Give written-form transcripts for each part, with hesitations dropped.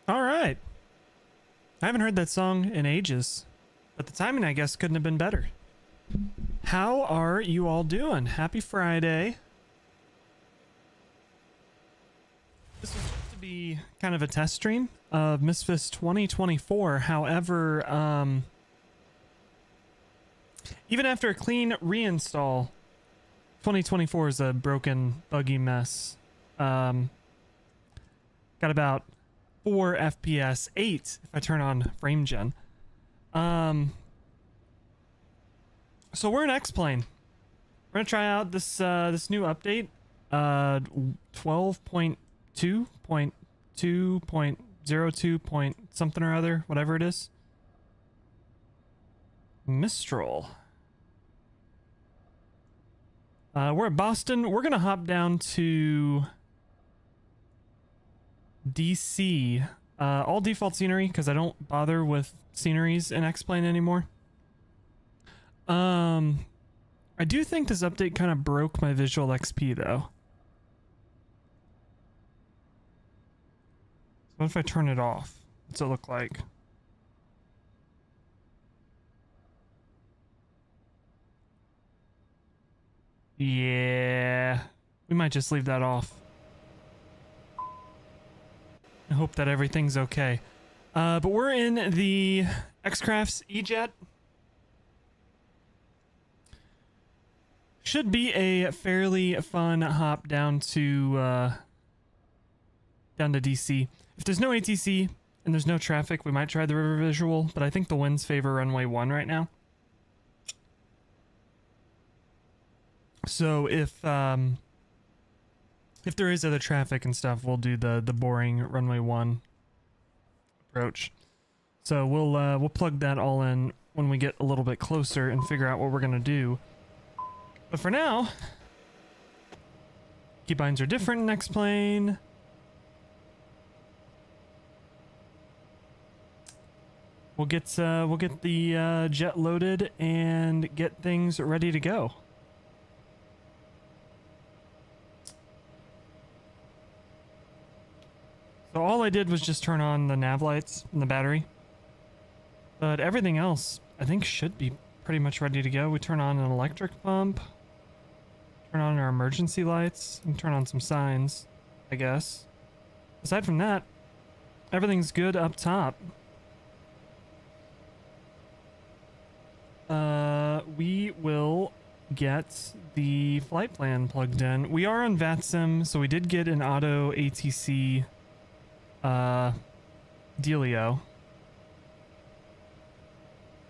All right. I haven't heard that song in ages, but the timing, I guess, couldn't have been better. How are you all doing? Happy Friday. This was supposed to be kind of a test stream of Misfits 2024. However, even after a clean reinstall, 2024 is a broken, buggy mess. Got about 4 FPS, 8 if I turn on frame gen. So we're in X-Plane. We're gonna try out this this new update, 12.2.2.02. Something or other, whatever it is. Mistral. We're at Boston. We're gonna hop down to DC. All default scenery because I don't bother with sceneries in X-Plane anymore. I do think this update kind of broke my visual XP though. What if I turn it off? What's it look like? Yeah, we might just leave that off. I hope that everything's okay. But we're in the X-Crafts E-Jet. Should be a fairly fun hop down to DC. If there's no ATC and there's no traffic, we might try the river visual, but I think the winds favor runway 1 right now. So if there is other traffic and stuff, we'll do the boring runway 1 approach. So we'll plug that all in when we get a little bit closer and figure out what we're gonna do. But for now, keybinds are different in X-Plane. We'll get the jet loaded and get things ready to go. So all I did was just turn on the nav lights and the battery. But everything else, I think, should be pretty much ready to go. We turn on an electric pump. Turn on our emergency lights. And turn on some signs, I guess. Aside from that, everything's good up top. We will get the flight plan plugged in. We are on VATSIM, so we did get an auto ATC dealio.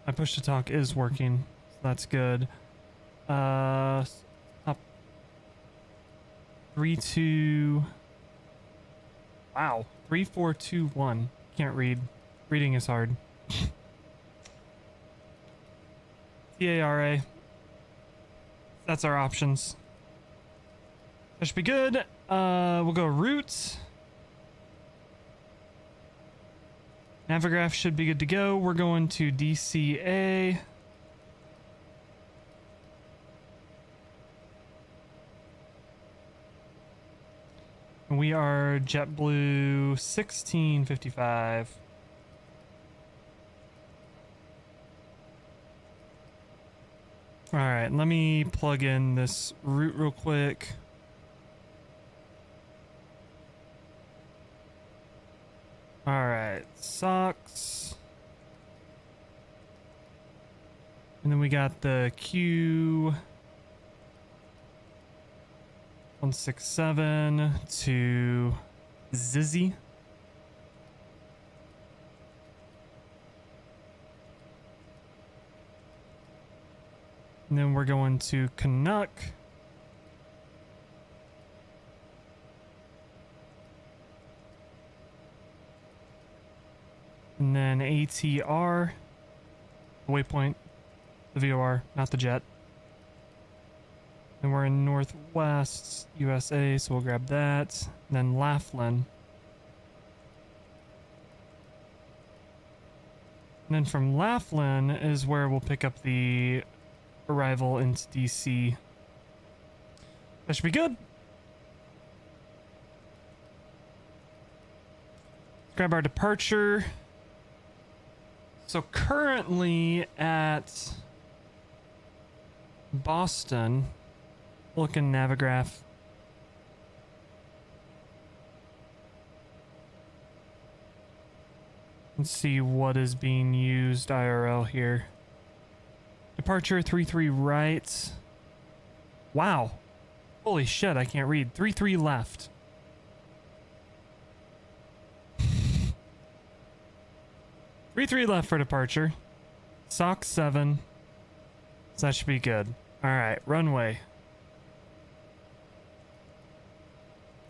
My push to talk is working, so that's good. Up 3 2. Wow, 3 4 2 1. Can't read. Reading is hard. TARA. That's our options. That should be good. We'll go route. Navigraph should be good to go. We're going to DCA. We are JetBlue 1655. All right, let me plug in this route real quick. All right, socks. And then we got the Q167 to Zizzy. And then we're going to Canuck. And then ATR, waypoint, the VOR, not the jet. And we're in Northwest USA, so we'll grab that. And then Laughlin. And then from Laughlin is where we'll pick up the arrival into DC. That should be good. Grab our departure. So currently at Boston, looking Navigraph. Let's see what is being used IRL here. Departure 33 right. Wow. Holy shit, I can't read. 33 left. Three left for departure. SOC 7. So that should be good. Alright, runway.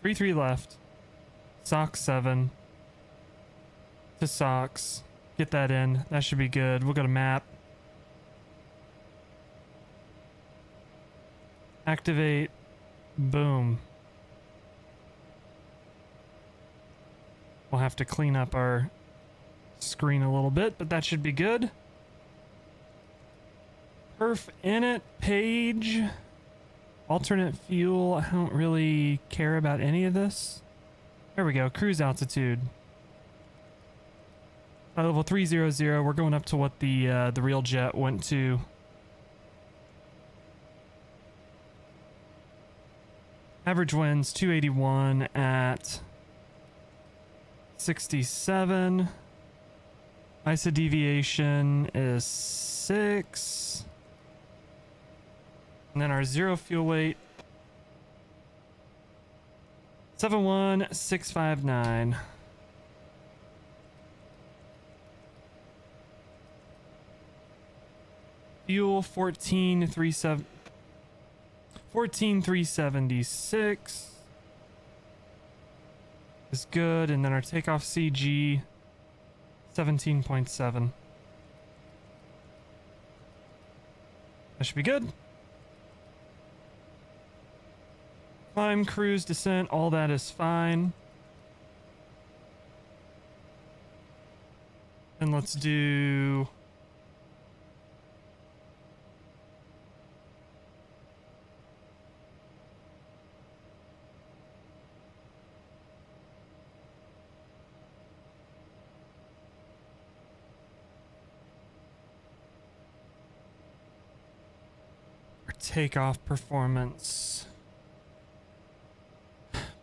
33 left. SOC 7. To SOX. Get that in. That should be good. We'll go to map. Activate. Boom. We'll have to clean up our screen a little bit, but that should be good. Perf init page. Alternate fuel. I don't really care about any of this. There we go. Cruise altitude. Level 300. We're going up to what the real jet went to. Average winds 281 at 67. ISO deviation is 6. And then our zero fuel weight 71659. Fuel 14,376 is good, and then our takeoff CG 17.7. That should be good. Climb, cruise, descent, all that is fine. And let's do takeoff performance.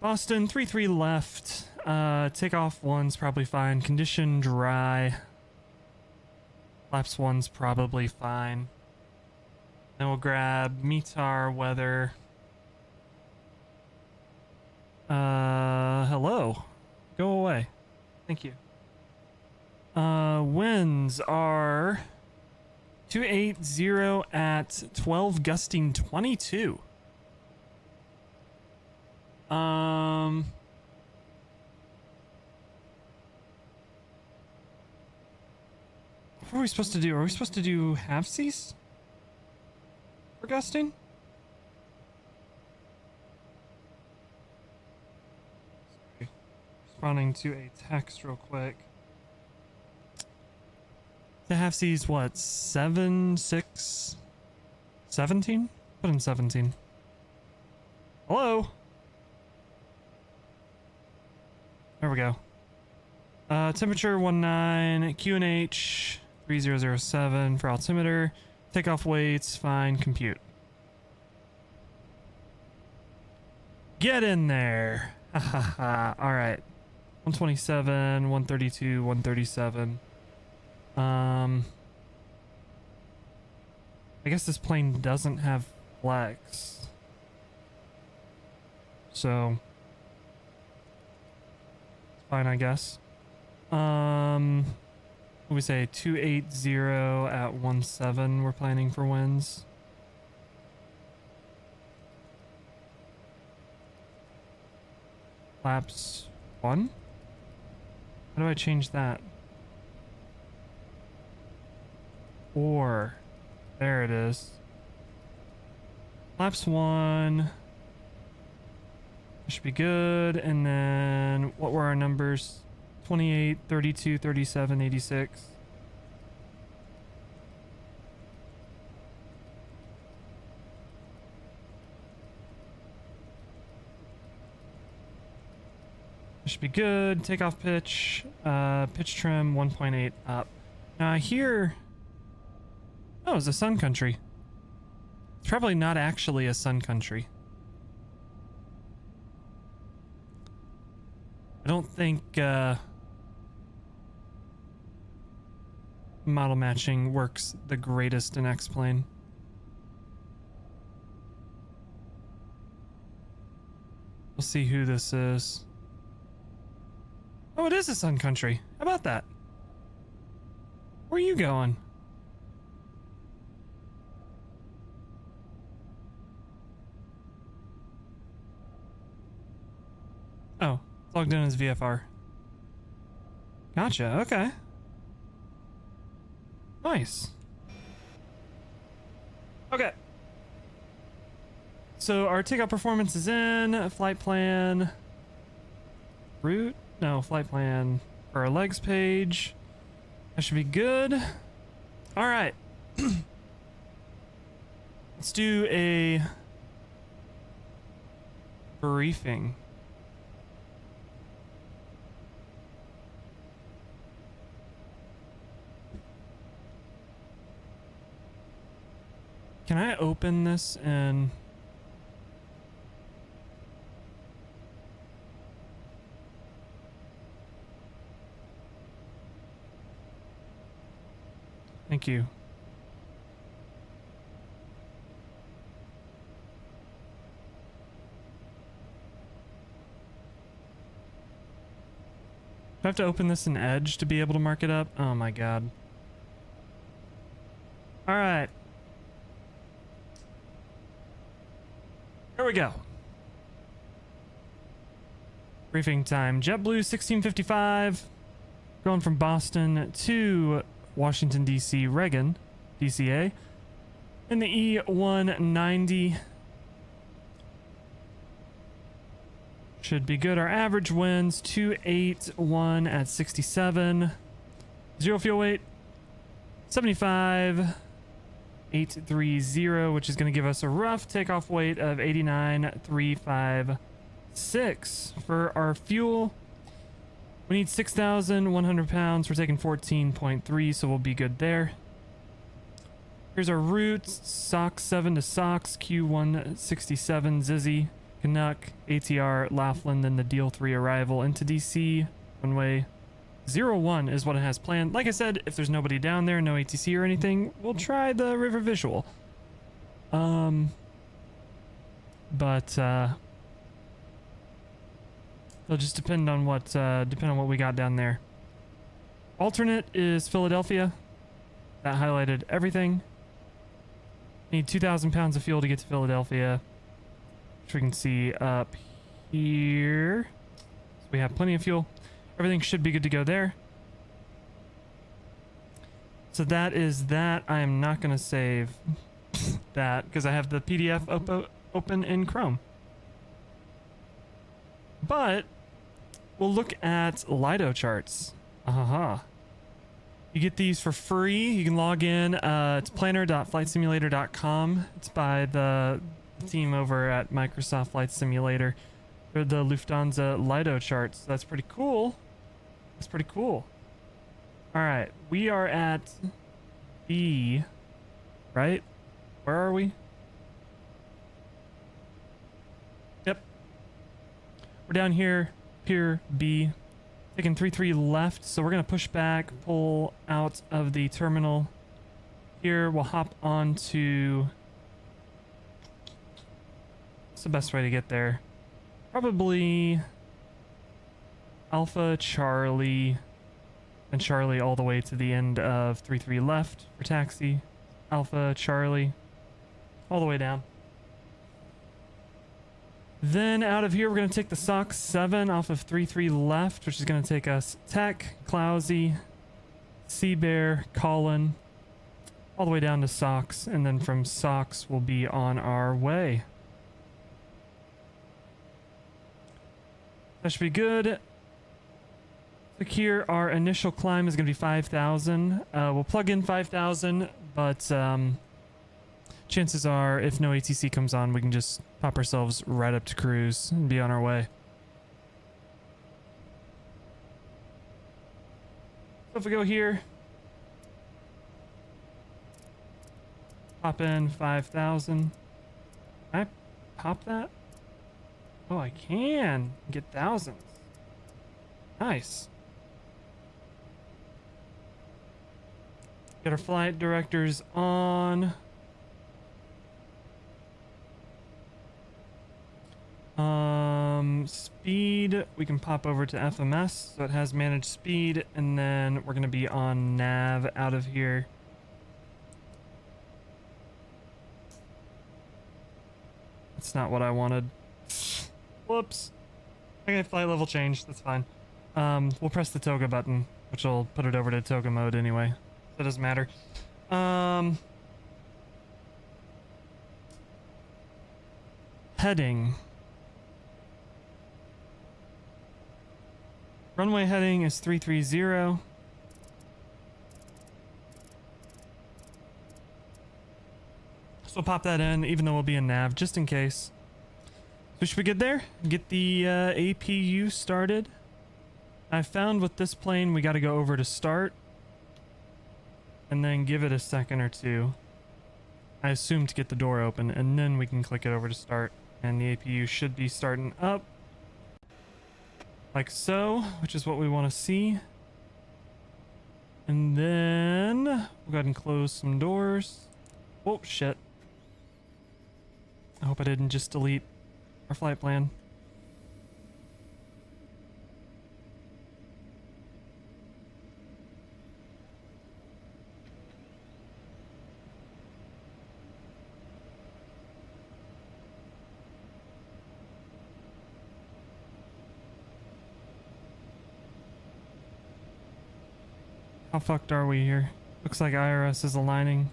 Boston 33 left. Takeoff 1's probably fine. Condition dry. Flaps 1's probably fine. Then we'll grab METAR weather. Hello. Go away. Thank you. Winds are 280 at 12, gusting 22. What are we supposed to do? Are we supposed to do half Cs for gusting? Sorry. Responding to a text real quick. The half C's what? 7, 6, 17? Put in 17. Hello? There we go. Temperature 19, QNH 3007 for altimeter. Takeoff weights, fine, compute. Get in there. Ha ha ha. Alright. 127, 132, 137. I guess this plane doesn't have flex. So it's fine, I guess. What do we say? 280 at 17 we're planning for winds. Flaps 1? How do I change that? Or there it is. Flaps 1 should be good. And then what were our numbers? 28, 32, 37, 86. Should be good. Takeoff pitch. Pitch trim 1.8 up. Now I hear... Oh, it's a sun country. It's probably not actually a sun country. I don't think model matching works the greatest in X-Plane. We'll see who this is. Oh, it is a sun country. How about that? Where are you going? Oh, it's logged in as VFR. Gotcha, okay. Nice. Okay. So our takeoff performance is in. Flight plan. Route? No, flight plan for our legs page. That should be good. All right. Let's do a briefing. Can I open this and... Thank you. Do I have to open this in Edge to be able to mark it up? Oh my god. All right. Here we go. Briefing time. JetBlue 1655. Going from Boston to Washington, D.C. Reagan, DCA. In the E190. Should be good. Our average winds 281 at 67. Zero fuel weight 75. 830, which is going to give us a rough takeoff weight of 89,356. For our fuel, we need 6,100 pounds. We're taking 14.3, so we'll be good there. Here's our routes. SOX 7 to SOX, Q167, Zizzy, Canuck, ATR, Laughlin, then the Deal 3 arrival into DC. One way 01 is what it has planned. Like I said, if there's nobody down there, no ATC or anything, we'll try the river visual. But it'll just depend on what we got down there. Alternate is Philadelphia. That highlighted everything. Need 2,000 pounds of fuel to get to Philadelphia, which we can see up here. So we have plenty of fuel. Everything should be good to go there. So that is that. I am not going to save that because I have the PDF open in Chrome. But we'll look at Lido charts. You get these for free. You can log in. It's planner.flightsimulator.com. It's by the team over at Microsoft Flight Simulator. They're the Lufthansa Lido charts. That's pretty cool. That's pretty cool. All right, we are at B, right? Where are we? Yep. We're down here, Pier B. Taking 33 left, so we're gonna push back, pull out of the terminal. Here, we'll hop onto... What's the best way to get there? Probably Alpha, Charlie, and Charlie all the way to the end of 33 left for taxi. Alpha, Charlie, all the way down. Then out of here, we're going to take the SOX 7 off of 33 left, which is going to take us Tech, Clousy, Sea Bear, Colin, all the way down to SOX, and then from SOX we'll be on our way. That should be good. Here, our initial climb is going to be 5,000. We'll plug in 5,000, but chances are, if no ATC comes on, we can just pop ourselves right up to cruise and be on our way. if we go here, pop in 5,000. Can I pop that? Oh, I can get thousands. Nice. Get our flight directors on. Speed, we can pop over to FMS, so it has managed speed, and then we're gonna be on nav out of here. That's not what I wanted. Whoops. Okay, flight level change, that's fine. We'll press the toga button, which will put it over to toga mode anyway. So it doesn't matter. Heading. Runway heading is 330. So we'll pop that in, even though we'll be in nav, just in case. So should we get there? Get the APU started. I found with this plane, we got to go over to start. And then give it a second or two. I assume to get the door open, and then we can click it over to start. And the APU should be starting up. Like so, which is what we want to see. And then we'll go ahead and close some doors. Oh, shit. I hope I didn't just delete our flight plan. How fucked are we here? Looks like IRS is aligning.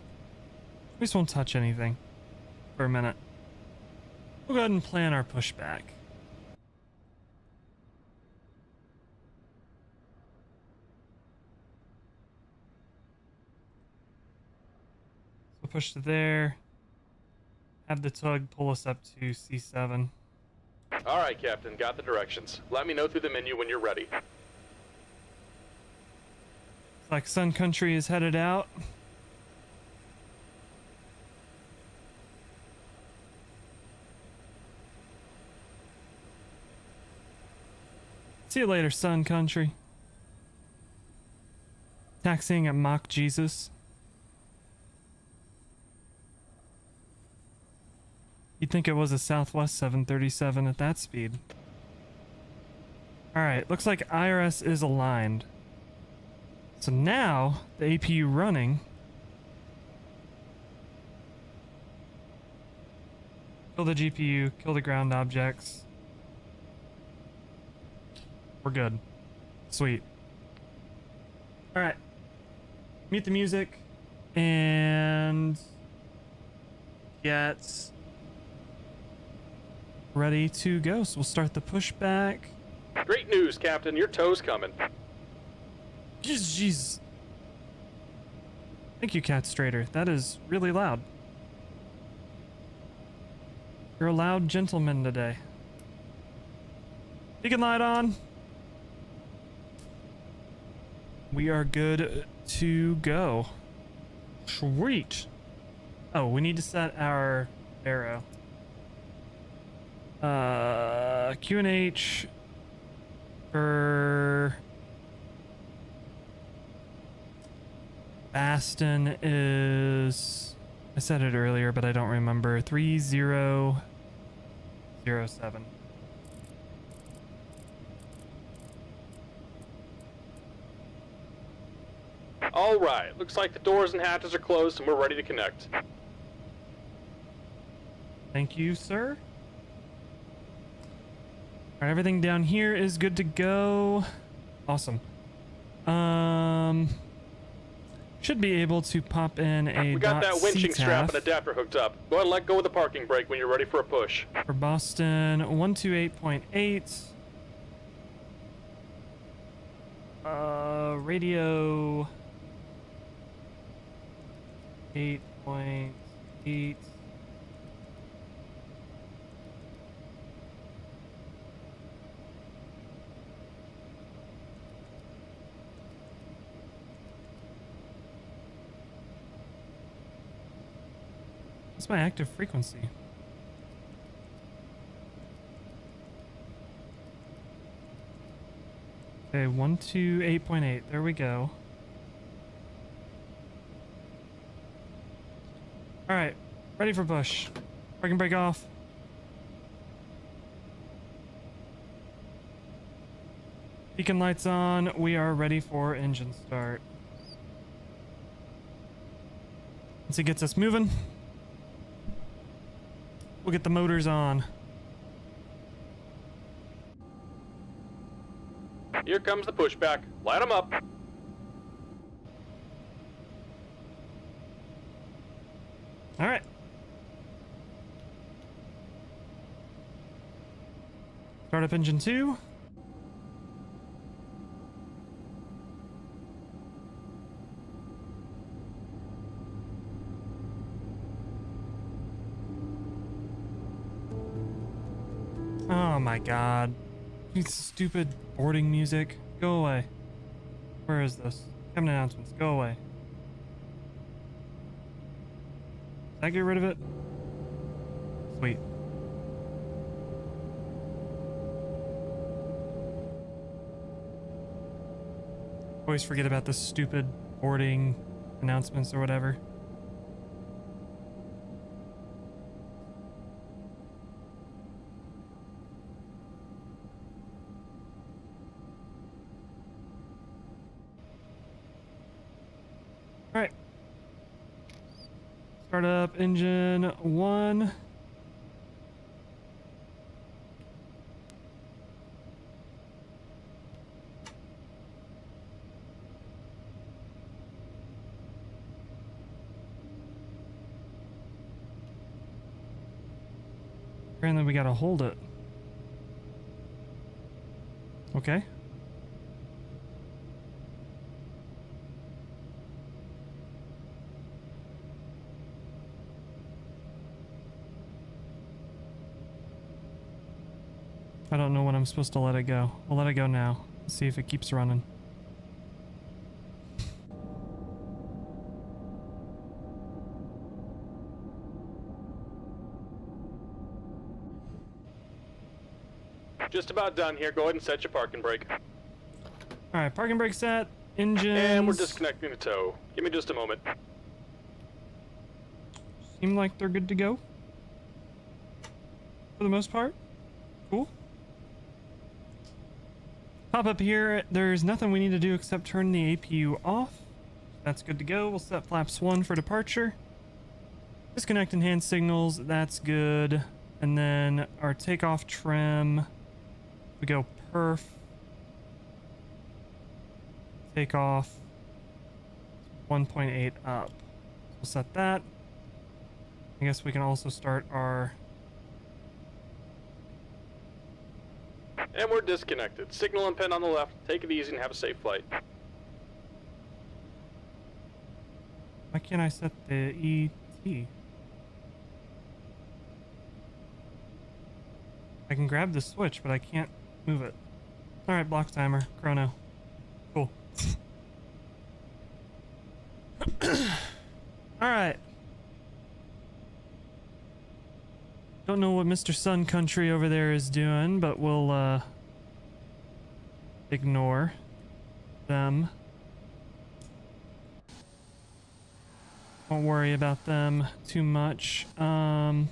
We just won't touch anything for a minute. We'll go ahead and plan our pushback. So push to there. Have the tug pull us up to C7. All right, Captain. Got the directions. Let me know through the menu when you're ready. Like Sun Country is headed out. See you later, Sun Country. Taxiing at Mach Jesus. You'd think it was a Southwest 737 at that speed. Alright, looks like IRS is aligned. So now, the APU running. Kill the GPU, kill the ground objects. We're good. Sweet. Alright. Mute the music. And get ready to go. So we'll start the pushback. Great news, Captain. Your tow's coming. Jeez. Thank you, Cat Strader. That is really loud. You're a loud gentleman today. Beacon light on. We are good to go. Sweet. Oh, we need to set our arrow. QNH for Aston is, I said it earlier, but I don't remember. 3007. All right. Looks like the doors and hatches are closed and we're ready to connect. Thank you, sir. All right, everything down here is good to go. Awesome. Should be able to pop in a We got that winching strap and CTAF adapter hooked up. Go ahead and let go of the parking brake when you're ready for a push. for Boston 128.8. Radio 8.8. What's my active frequency? Okay, 128.8. There we go. Alright, ready for push. Parking brake off. Beacon lights on. We are ready for engine start. Once it gets us moving, we'll get the motors on. Here comes the pushback. Light them up. All right. Start up engine 2. Oh my god. You stupid boarding music. Go away. Where is this? Captain announcements. Go away. Did I get rid of it? Sweet. Always forget about the stupid boarding announcements or whatever. Alright. Start up engine 1. Apparently we gotta hold it. Okay. I don't know when I'm supposed to let it go. We'll let it go now. See if it keeps running. Just about done here. Go ahead and set your parking brake. Alright, parking brake set. Engine. And we're disconnecting the tow. Give me just a moment. Seem like they're good to go. For the most part. Cool. Pop up here. There's nothing we need to do except turn the APU off. That's good to go. We'll set flaps 1 for departure. Disconnect enhanced signals. That's good. And then our takeoff trim. We go perf. Takeoff. 1.8 up. We'll set that. I guess we can also start our... And we're disconnected. Signal and pin on the left. Take it easy and have a safe flight. Why can't I set the ET? I can grab the switch, but I can't move it. Alright, block timer. Chrono. Cool. Alright. Don't know what Mr. Sun Country over there is doing, but we'll ignore them. Won't worry about them too much. Go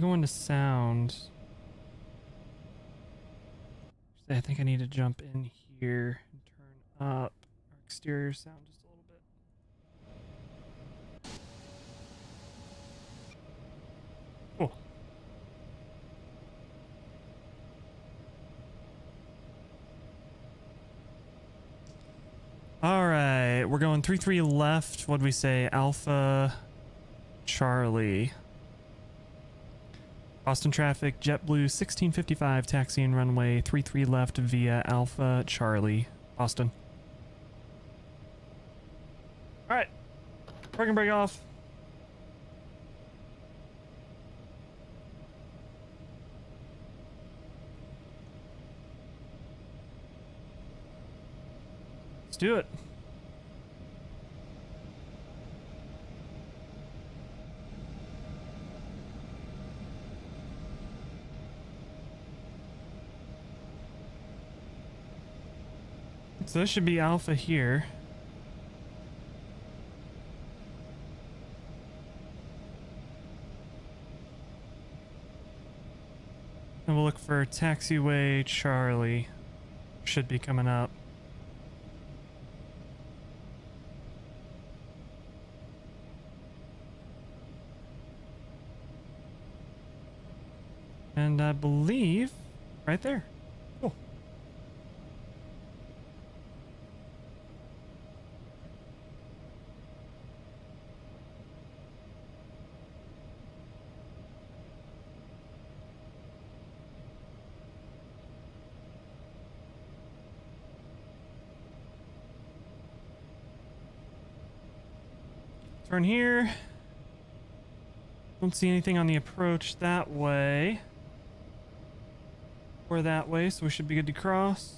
into sound. I think I need to jump in here and turn up our exterior sound just a little bit. Cool. All right, we're going 3-3 left. What'd we say? Alpha Charlie. Boston traffic, JetBlue 1655, taxiing runway 33 left via Alpha Charlie, Boston. Alright, parking brake off. Let's do it. So this should be alpha here. And we'll look for taxiway Charlie. Should be coming up. And I believe right there. Cool. Turn here. Don't see anything on the approach that way. Or that way, so we should be good to cross.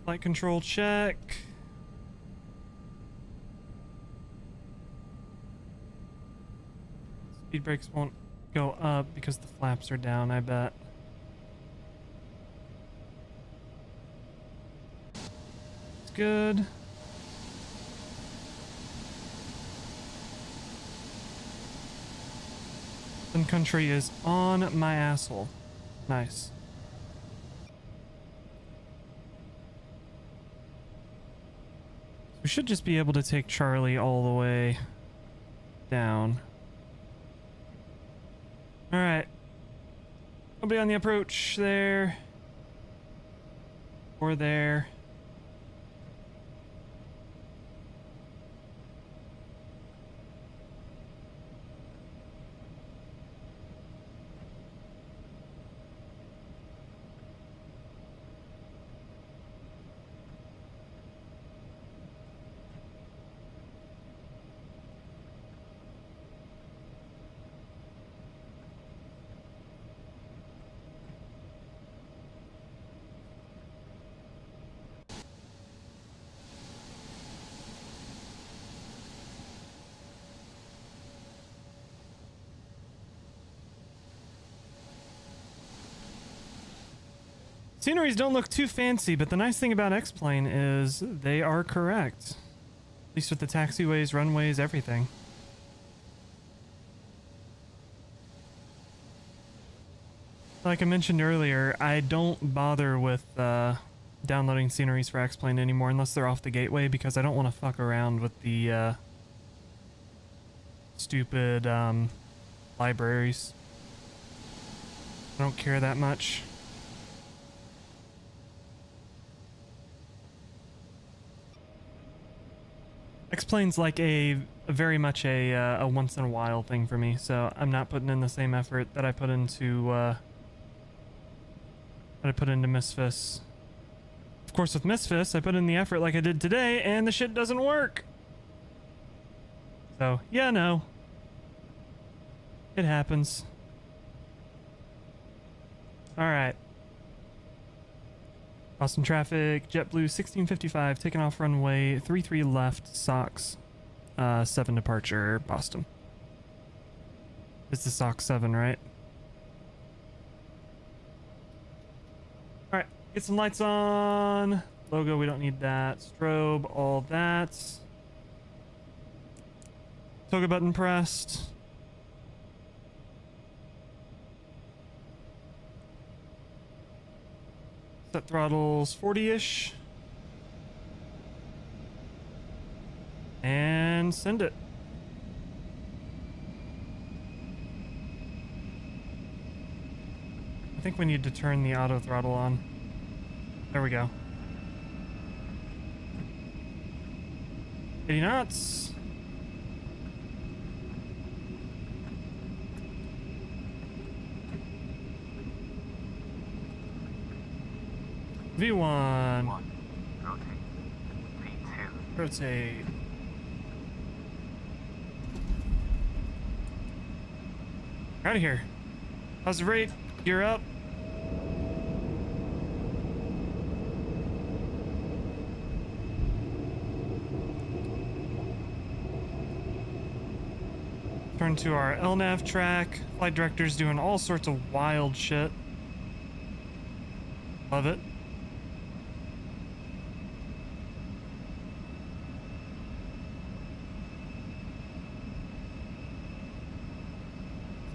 Flight control check. Speed brakes won't go up because the flaps are down, I bet. It's good. Sun Country is on my asshole. Nice. We should just be able to take Charlie all the way down. Alright. Nobody on the approach there. Or there. Sceneries don't look too fancy, but the nice thing about X-Plane is they are correct. At least with the taxiways, runways, everything. Like I mentioned earlier, I don't bother with downloading sceneries for X-Plane anymore unless they're off the gateway, because I don't want to fuck around with the stupid libraries. I don't care that much. X-Plane's like a very much a once in a while thing for me, so I'm not putting in the same effort that I put into Misfits. Of course, with Misfits, I put in the effort like I did today, and the shit doesn't work. So yeah, no, it happens. All right. Boston traffic, JetBlue 1655, taking off runway 33 left, SOX 7 departure, Boston. It's the SOX 7, right? Alright, get some lights on. Logo, we don't need that. Strobe, all that. Toga button pressed. Set throttles 40-ish. And send it. I think we need to turn the auto throttle on. There we go. 80 knots. V1. Rotate. V2. Rotate. Out of here. Positive rate. Gear up. Turn to our LNAV track. Flight director's doing all sorts of wild shit. Love it.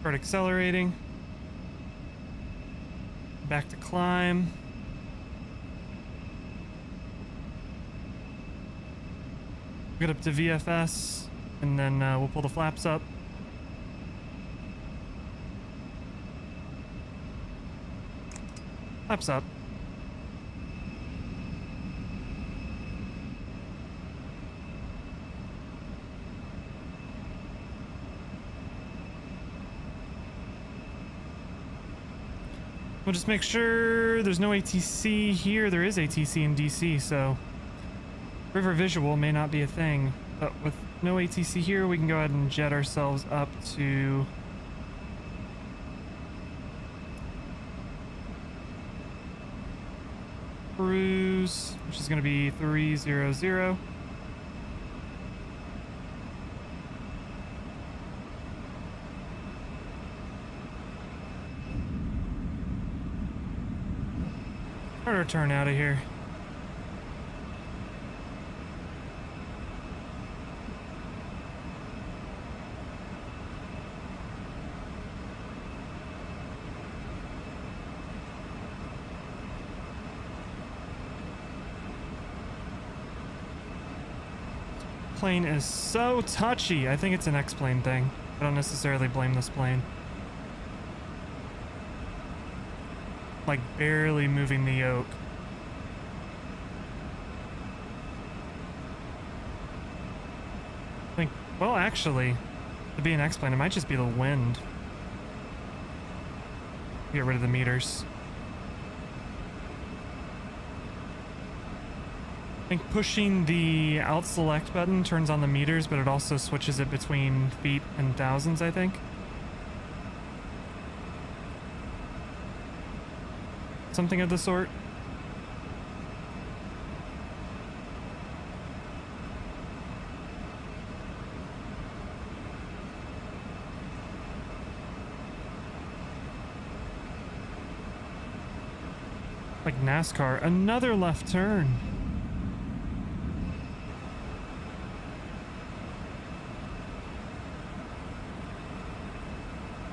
Start accelerating. Back to climb. Get up to VFS, and then we'll pull the flaps up. Flaps up. We'll just make sure there's no ATC here. There is ATC in DC, so river visual may not be a thing. But with no ATC here, we can go ahead and jet ourselves up to cruise, which is going to be 300. Start our turn out of here. Plane is so touchy. I think it's an X-plane thing. I don't necessarily blame this plane. Like barely moving the yoke. I think, well, actually, to be an X-plane, it might just be the wind. Get rid of the meters. I think pushing the out select button turns on the meters, but it also switches it between feet and thousands, I think. Something of the sort. Like NASCAR, another left turn.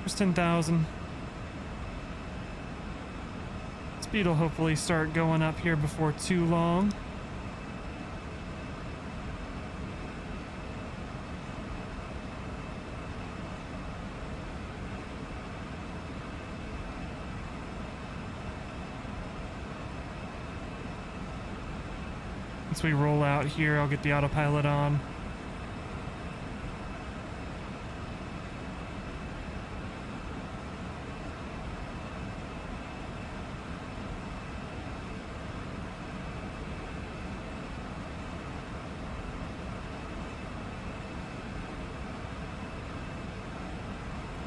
There's 10,000. Speed will hopefully start going up here before too long. Once we roll out here, I'll get the autopilot on.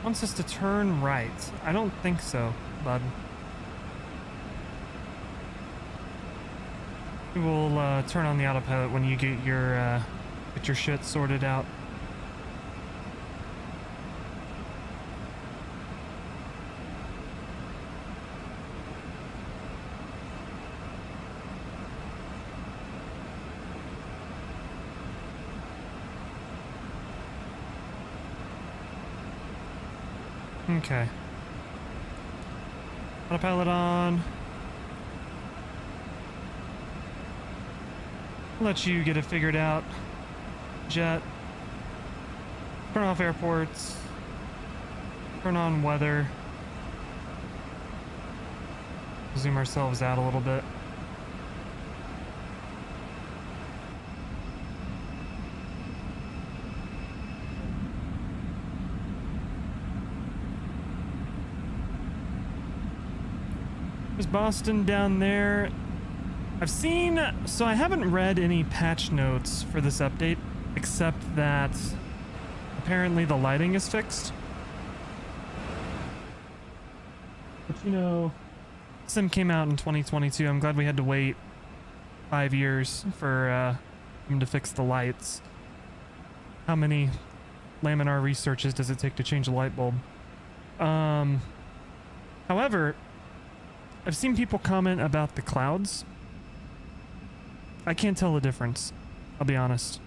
Wants us to turn right. I don't think so, bud. We will turn on the autopilot when you get your shit sorted out. Okay. Autopilot on. Let you get it figured out. Jet. Turn off airports. Turn on weather. Zoom ourselves out a little bit. There's Boston down there. I've seen, so I haven't read any patch notes for this update, except that apparently the lighting is fixed. But you know, Sim came out in 2022. I'm glad we had to wait 5 years for him to fix the lights. How many laminar researches does it take to change a light bulb. However, I've seen people comment about the clouds. I can't tell the difference, I'll be honest.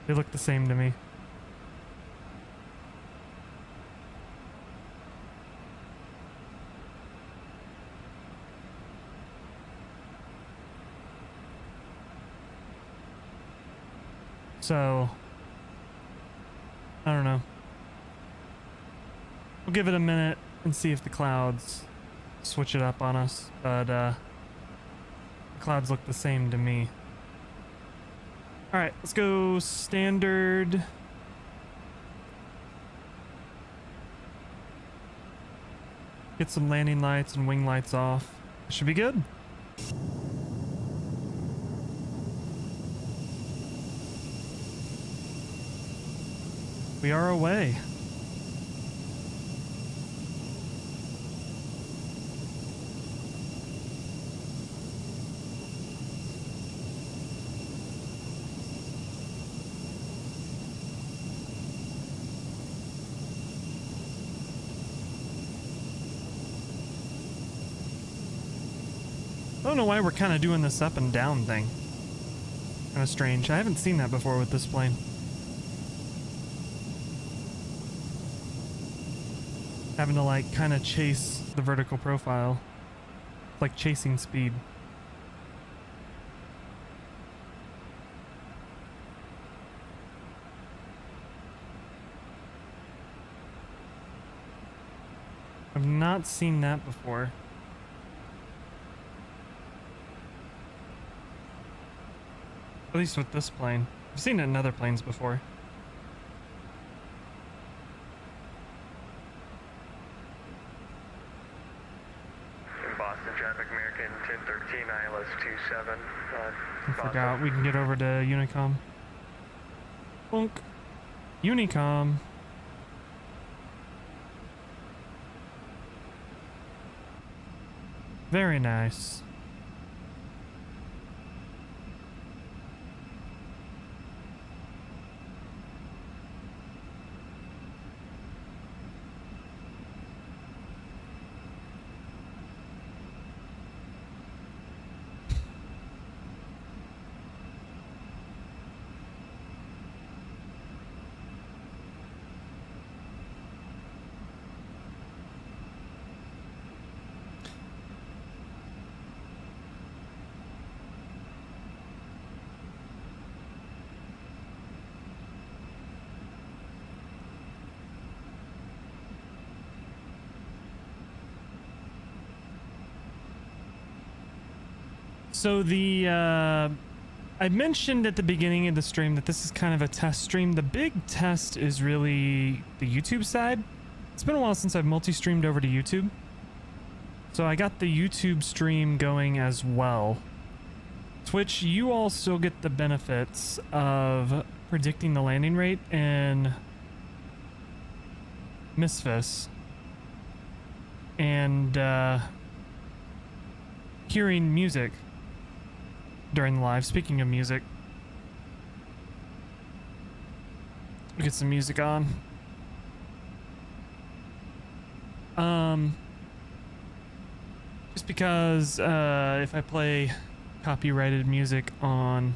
They look the same to me. So, I don't know. We'll give it a minute and see if the clouds switch it up on us, but the clouds look the same to me. Alright, let's go standard. Get some landing lights and wing lights off. Should be good. We are away. I don't know why we're kind of doing this up and down thing. Kind of strange. I haven't seen that before with this plane. Having to like kind of chase the vertical profile. It's like chasing speed. I've not seen that before. At least with this plane. I've seen it in other planes before. In Boston traffic, American 1013, ILS 27. I forgot we can get over to Unicom. Bonk. Unicom. Very nice. So the, I mentioned at the beginning of the stream that this is kind of a test stream. The big test is really the YouTube side. It's been a while since I've multi-streamed over to YouTube. So I got the YouTube stream going as well. Twitch, you all still get the benefits of predicting the landing rate in Misfis. And, hearing music during the live. Speaking of music, we'll get some music on. Just because if I play copyrighted music on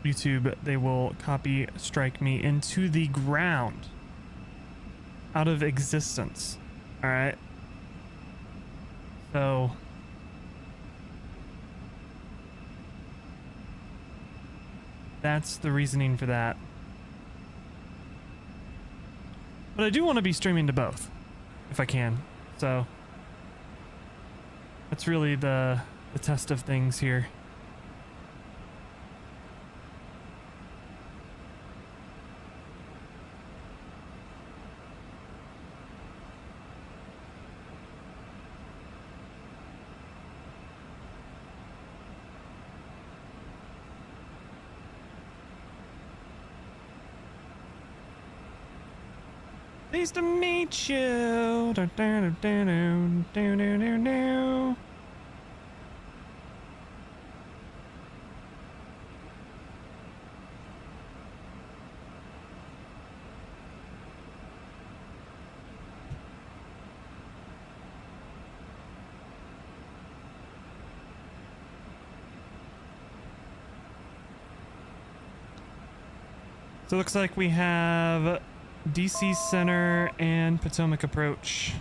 YouTube, they will copy strike me into the ground, out of existence. All right. So that's the reasoning for that. But I do want to be streaming to both, if I can. So that's really the test of things here. Pleased to meet you. So it looks like we have DC Center and Potomac Approach.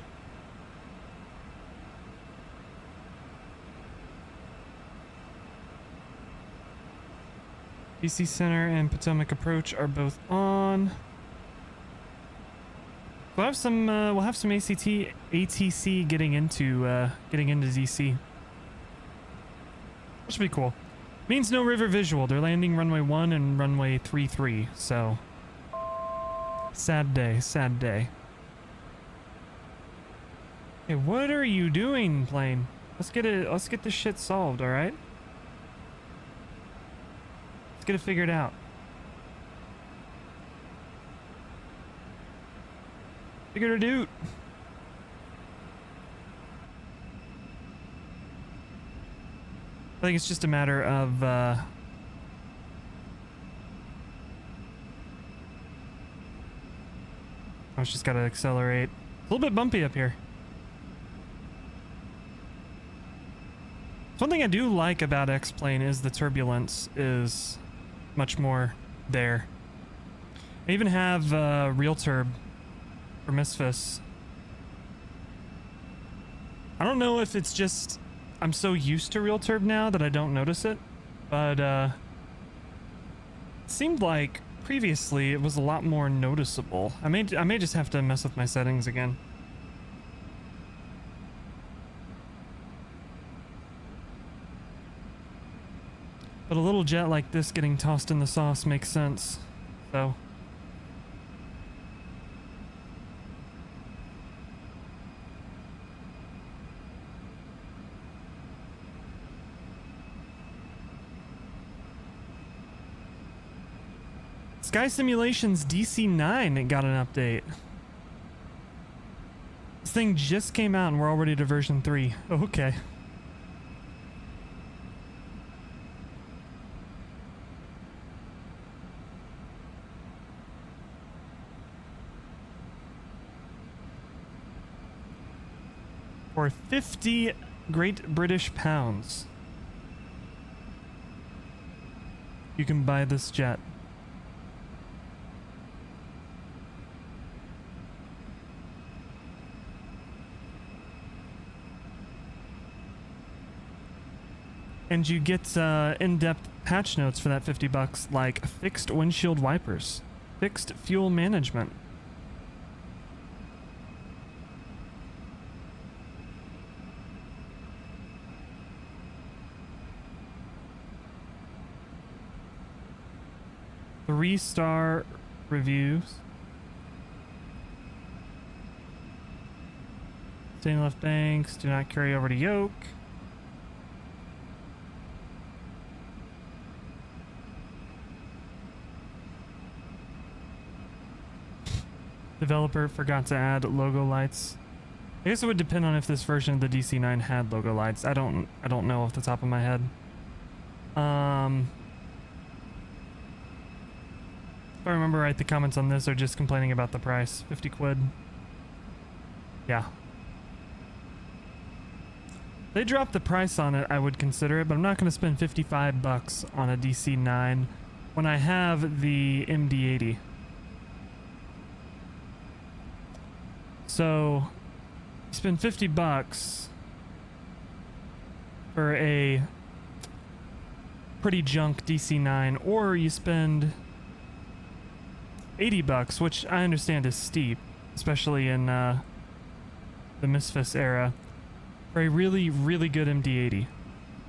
DC Center and Potomac Approach are both on. We'll have some ATC getting into DC. That should be cool. Means no river visual. They're landing runway 1 and runway 33. So sad day, sad day. Hey, what are you doing, plane? Let's get this shit solved, all right? Let's get it figured out. Figured it out. I think it's just a matter of I just gotta accelerate. It's a little bit bumpy up here. One thing I do like about X-Plane is the turbulence is much more there. I even have real turb for Misfits. I don't know if it's just I'm so used to real turb now that I don't notice it, but it seemed like previously it was a lot more noticeable. I may just have to mess with my settings again. But a little jet like this getting tossed in the sauce makes sense. So Sky Simulations DC-9 got an update. This thing just came out and we're already to version 3. Okay. For 50 Great British pounds, you can buy this jet. And you get in-depth patch notes for that $50, like fixed windshield wipers, fixed fuel management. Three-star reviews. Stay in left banks, do not carry over to yoke. Developer forgot to add logo lights. I guess it would depend on if this version of the DC-9 had logo lights. I don't know off the top of my head. If I remember right, the comments on this are just complaining about the price. 50 quid. Yeah. If they dropped the price on it, I would consider it, but I'm not going to spend $55 on a DC-9 when I have the MD-80. So, you spend $50 for a pretty junk DC-9, or you spend $80, which I understand is steep, especially in the Misfits era, for a really, really good MD-80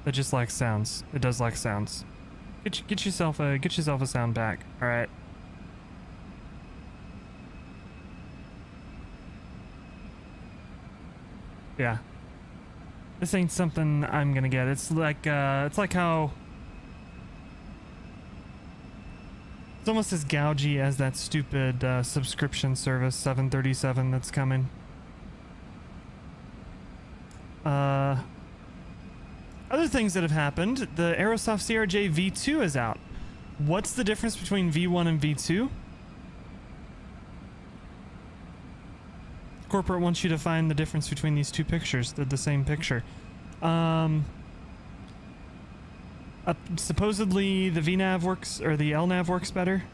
that just likes sounds. It does like sounds. Get yourself a sound pack. All right. Yeah. This ain't something I'm gonna get. It's like how it's almost as gougy as that stupid subscription service 737 that's coming. Other things that have happened, the Aerosoft CRJ V2 is out. What's the difference between V1 and V2? Corporate wants you to find the difference between these two pictures. They're the same picture. Supposedly the VNAV works, or the LNAV works better.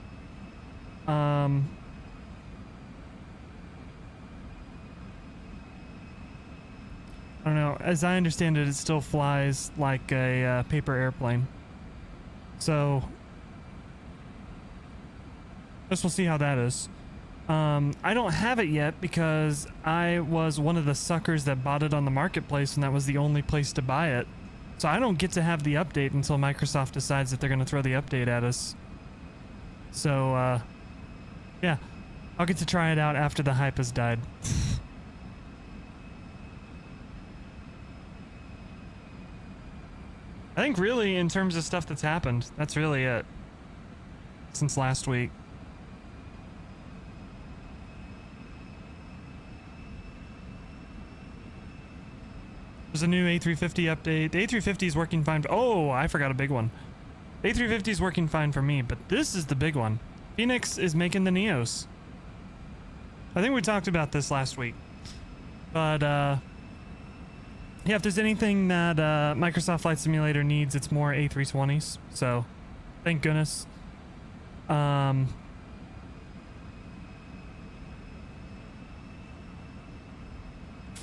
I don't know. As I understand it, it still flies like a paper airplane. So, guess we'll see how that is. I don't have it yet because I was one of the suckers that bought it on the marketplace, and that was the only place to buy it. So I don't get to have the update until Microsoft decides that they're going to throw the update at us. So, yeah, I'll get to try it out after the hype has died. I think really, in terms of stuff that's happened, that's really it since last week. There's a new A350 update. The A350 is working fine. Oh, I forgot a big one. The A350 is working fine for me, but this is the big one. Phoenix is making the Neos. I think we talked about this last week. But, yeah, if there's anything that Microsoft Flight Simulator needs, it's more A320s. So, thank goodness.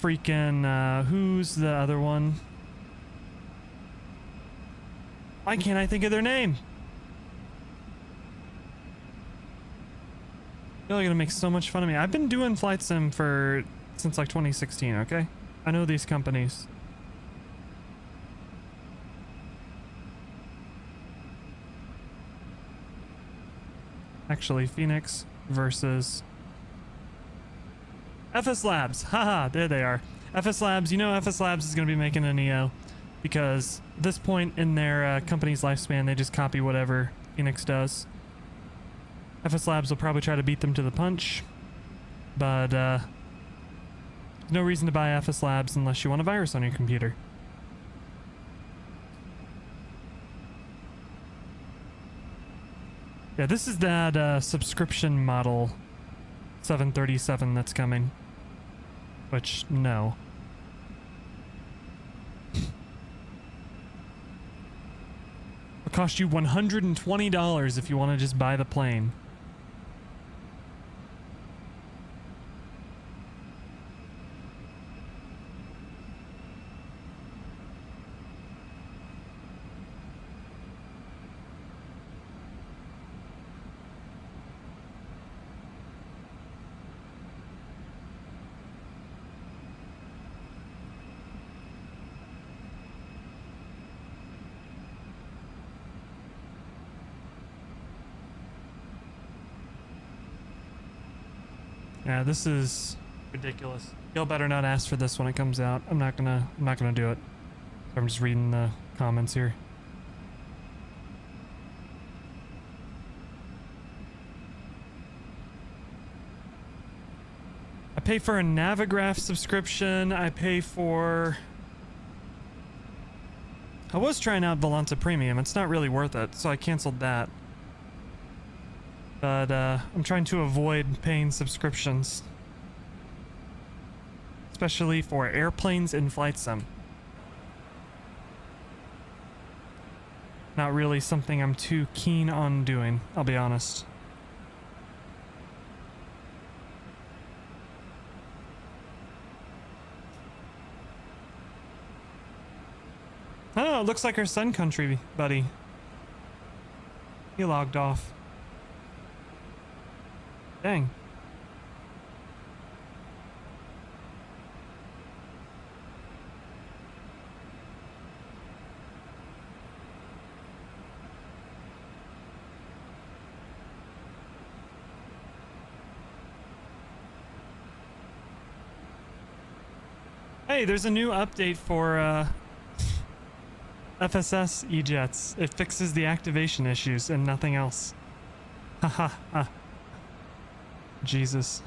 Freaking, who's the other one? Why can't I think of their name? You're gonna make so much fun of me. I've been doing flight sim since like 2016, okay? I know these companies. Actually, Phoenix versus FS Labs. Haha, there they are. FS Labs, you know FS Labs is going to be making a Neo because at this point in their company's lifespan, they just copy whatever Phoenix does. FS Labs will probably try to beat them to the punch, but there's no reason to buy FS Labs unless you want a virus on your computer. Yeah, this is that subscription model 737 that's coming. Which, no. It'll cost you $120 if you want to just buy the plane. Yeah, this is ridiculous. Y'all better not ask for this when it comes out. I'm not gonna do it. I'm just reading the comments here. I pay for a Navigraph subscription. I pay for... I was trying out Volanta Premium. It's not really worth it, so I canceled that. But I'm trying to avoid paying subscriptions. Especially for airplanes and flight sim. Not really something I'm too keen on doing, I'll be honest. Oh, it looks like our Sun Country buddy. He logged off. Dang. Hey, there's a new update for FSS E-Jets. It fixes the activation issues and nothing else. Haha. Jesus.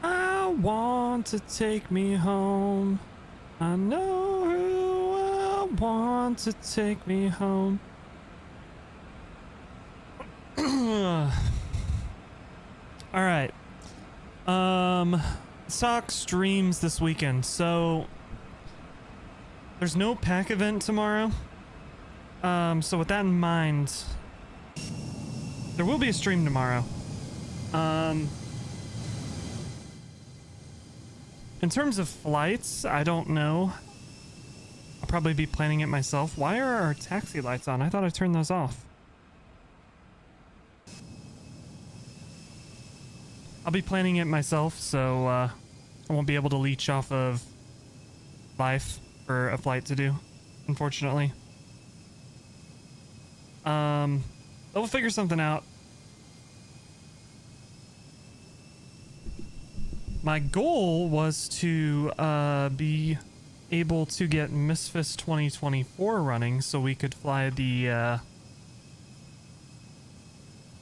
I want want to take me home. I know who I want to take me home. All right. Sock streams this weekend. So there's no pack event tomorrow. So with that in mind, there will be a stream tomorrow. In terms of flights, I don't know. I'll probably be planning it myself. Why are our taxi lights on? I thought I turned those off. I'll be planning it myself, so I won't be able to leech off of life for a flight to do, unfortunately. We'll figure something out. My goal was to be able to get Misfits 2024 running so we could fly the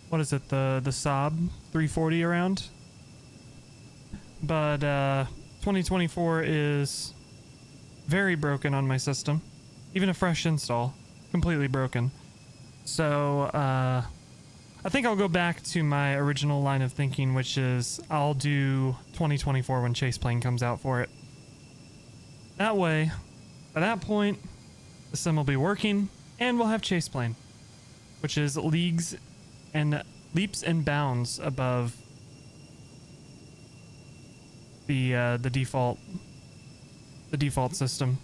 what is it, the Saab 340 around. But 2024 is very broken on my system. Even a fresh install, completely broken. So I think I'll go back to my original line of thinking, which is I'll do 2024 when Chase Plane comes out for it. That way, by that point, the sim will be working, and we'll have Chase Plane, which is leaps and bounds above the default system.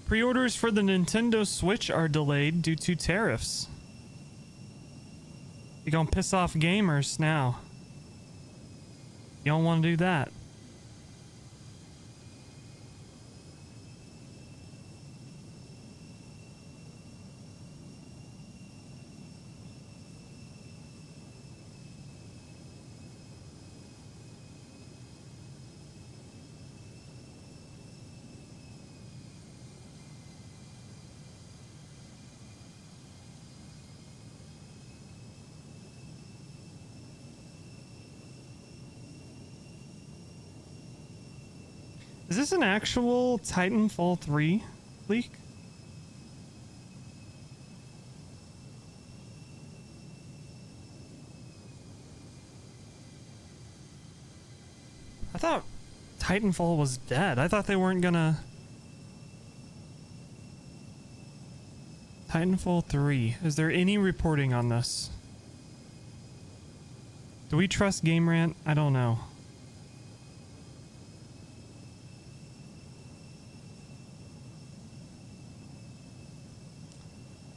Pre-orders for the Nintendo Switch are delayed due to tariffs. You gonna piss off gamers now. You don't want to do that. Is this an actual Titanfall 3 leak? I thought Titanfall was dead. I thought they weren't gonna... Titanfall 3. Is there any reporting on this? Do we trust Game Rant? I don't know.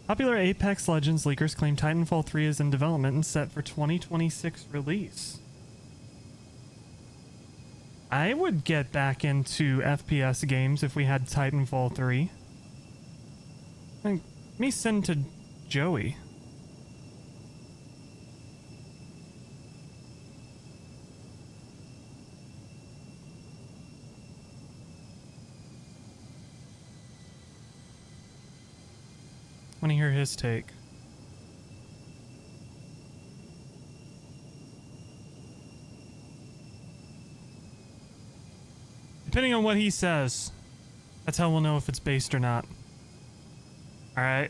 Popular Apex Legends leakers claim Titanfall 3 is in development and set for 2026 release. I would get back into FPS games if we had Titanfall 3. Let me send to Joey. I want to hear his take. Depending on what he says, that's how we'll know if it's based or not. Alright.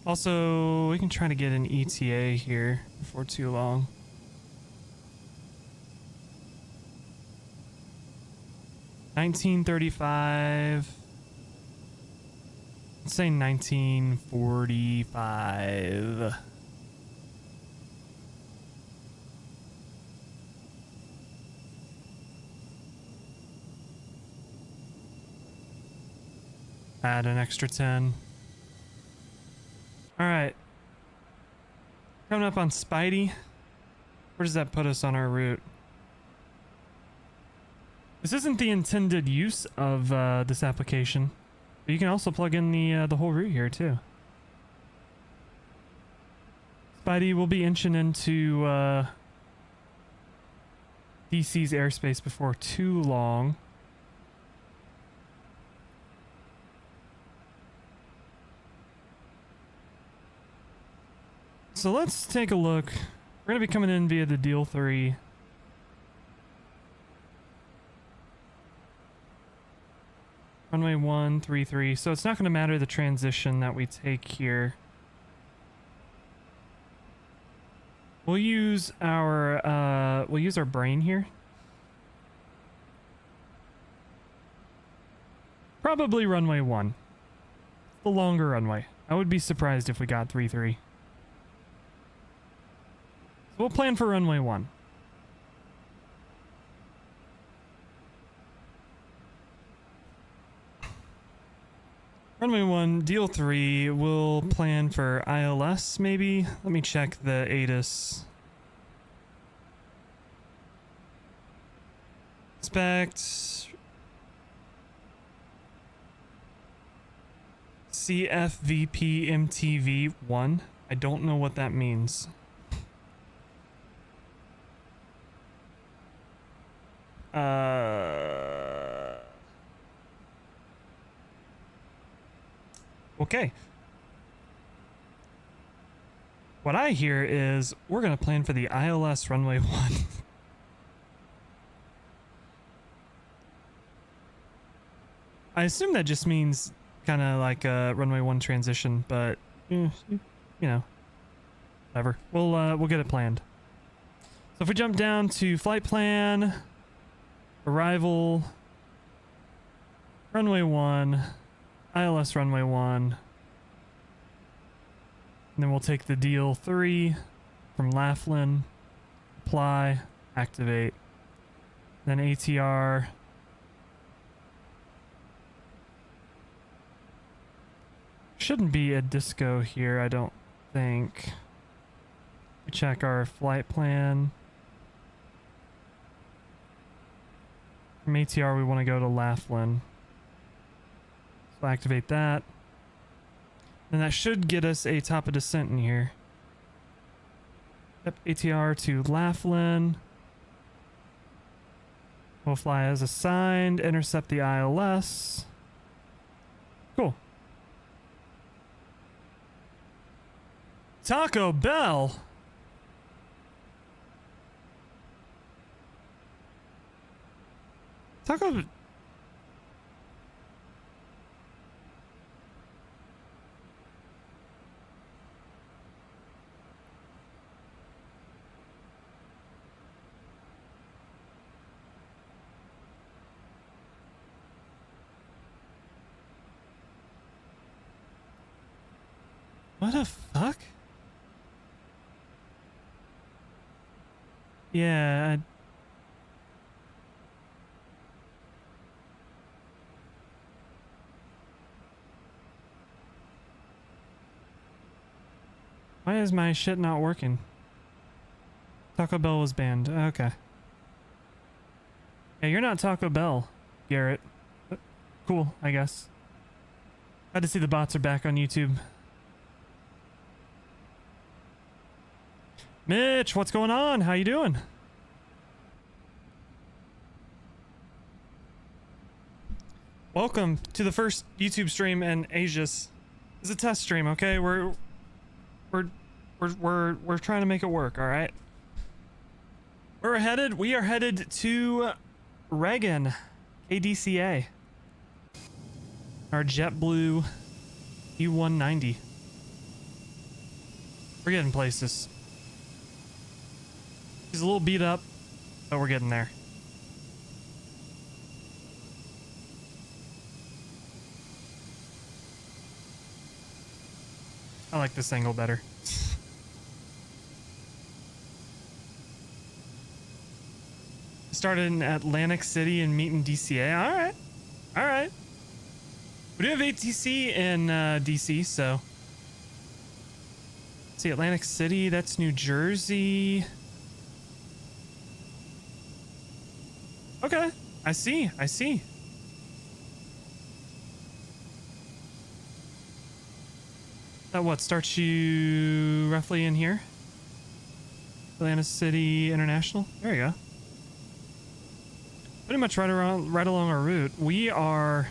Also, we can try to get an ETA here before too long. $1935. Let's say 1945. Add an extra 10. Alright. Coming up on Spidey. Where does that put us on our route? This isn't the intended use of this application. But you can also plug in the whole route here too. Spidey will be inching into DC's airspace before too long. So let's take a look. We're going to be coming in via the Deal 3. Runway 133. So it's not going to matter the transition that we take here. We'll use our brain here. Probably runway 1. The longer runway. I would be surprised if we got 33. We'll plan for runway 1. Runway 1, Deal 3, we'll plan for ILS maybe. Let me check the ATIS. Expect CFVP MTV 1. I don't know what that means. Okay. What I hear is we're going to plan for the ILS runway 1. I assume that just means kind of like a runway 1 transition, but you know, whatever. We'll get it planned. So if we jump down to flight plan, arrival, runway 1, ILS runway 1, and then we'll take the Deal 3 from Laughlin, apply, activate, then ATR, shouldn't be a disco here, I don't think. We check our flight plan. From ATR we want to go to Laughlin. So activate that. And that should get us a top of descent in here. Yep, ATR to Laughlin. We'll fly as assigned, intercept the ILS. Cool. Taco Bell. Taco. What the fuck? Yeah, why is my shit not working? Taco Bell was banned. Okay. Yeah, you're not Taco Bell, Garrett. But cool, I guess. Glad to see the bots are back on YouTube. Mitch, what's going on? How you doing? Welcome to the first YouTube stream in Asia's. It's a test stream, okay? We're trying to make it work, all right? Where we're headed? We are headed to Reagan, KDCA. Our JetBlue E190. We're getting places. He's a little beat up, but we're getting there. I like this angle better. Started in Atlantic City and meet in DCA. All right. All right. We do have ATC in DC, so. Let's see, Atlantic City, that's New Jersey. Okay. I see. I see. That what starts you roughly in here? Atlanta City International. There you go. Pretty much right along our route. We are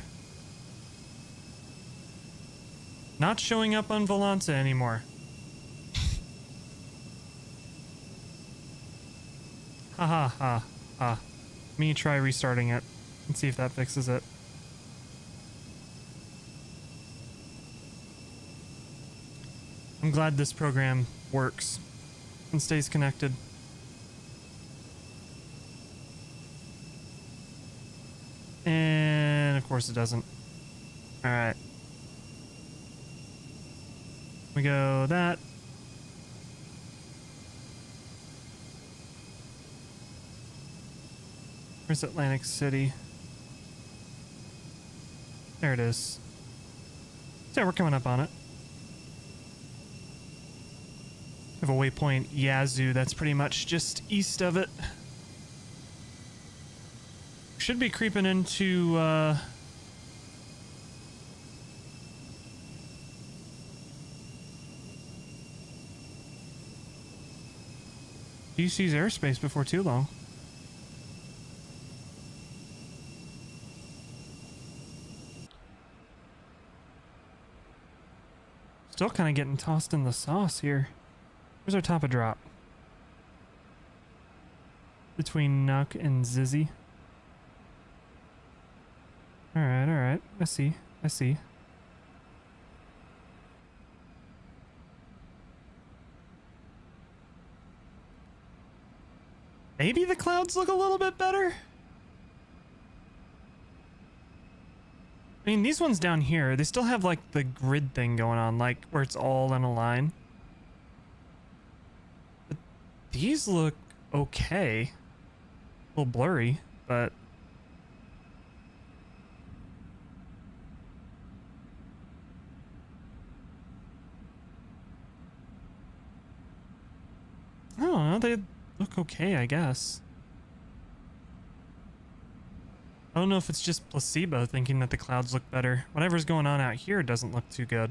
not showing up on Volanta anymore. Ha ha ha ha. Let me try restarting it and see if that fixes it. I'm glad this program works and stays connected. And of course it doesn't. All right. We go that. Where's Atlantic City? There it is. So we're coming up on it. We have a waypoint Yazoo that's pretty much just east of it. Should be creeping into DC's airspace before too long. Still kind of getting tossed in the sauce here. Where's our top of drop? Between Nuck and Zizzy. Alright, alright. I see. I see. Maybe the clouds look a little bit better? I mean, these ones down here, they still have like the grid thing going on, like where it's all in a line. But these look okay. A little blurry, but I don't know, they look okay, I guess. I don't know if it's just placebo thinking that the clouds look better. Whatever's going on out here doesn't look too good.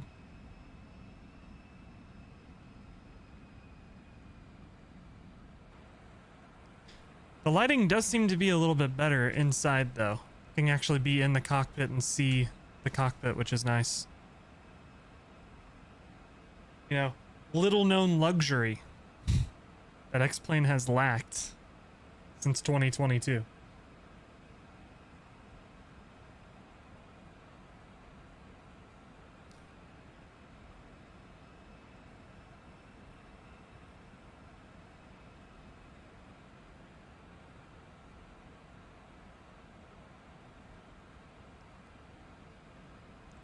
The lighting does seem to be a little bit better inside though. You can actually be in the cockpit and see the cockpit, which is nice. You know, little known luxury that X-Plane has lacked since 2022.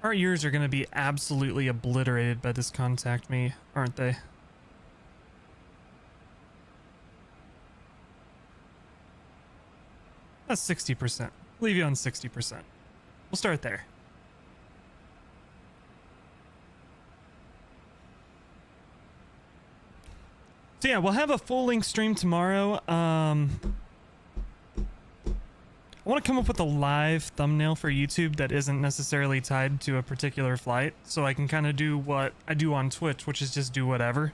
Our ears are going to be absolutely obliterated by this contact me, aren't they? That's 60%. Leave you on 60%. We'll start there. So yeah, we'll have a full length stream tomorrow. I want to come up with a live thumbnail for YouTube that isn't necessarily tied to a particular flight, so I can kind of do what I do on Twitch, which is just do whatever,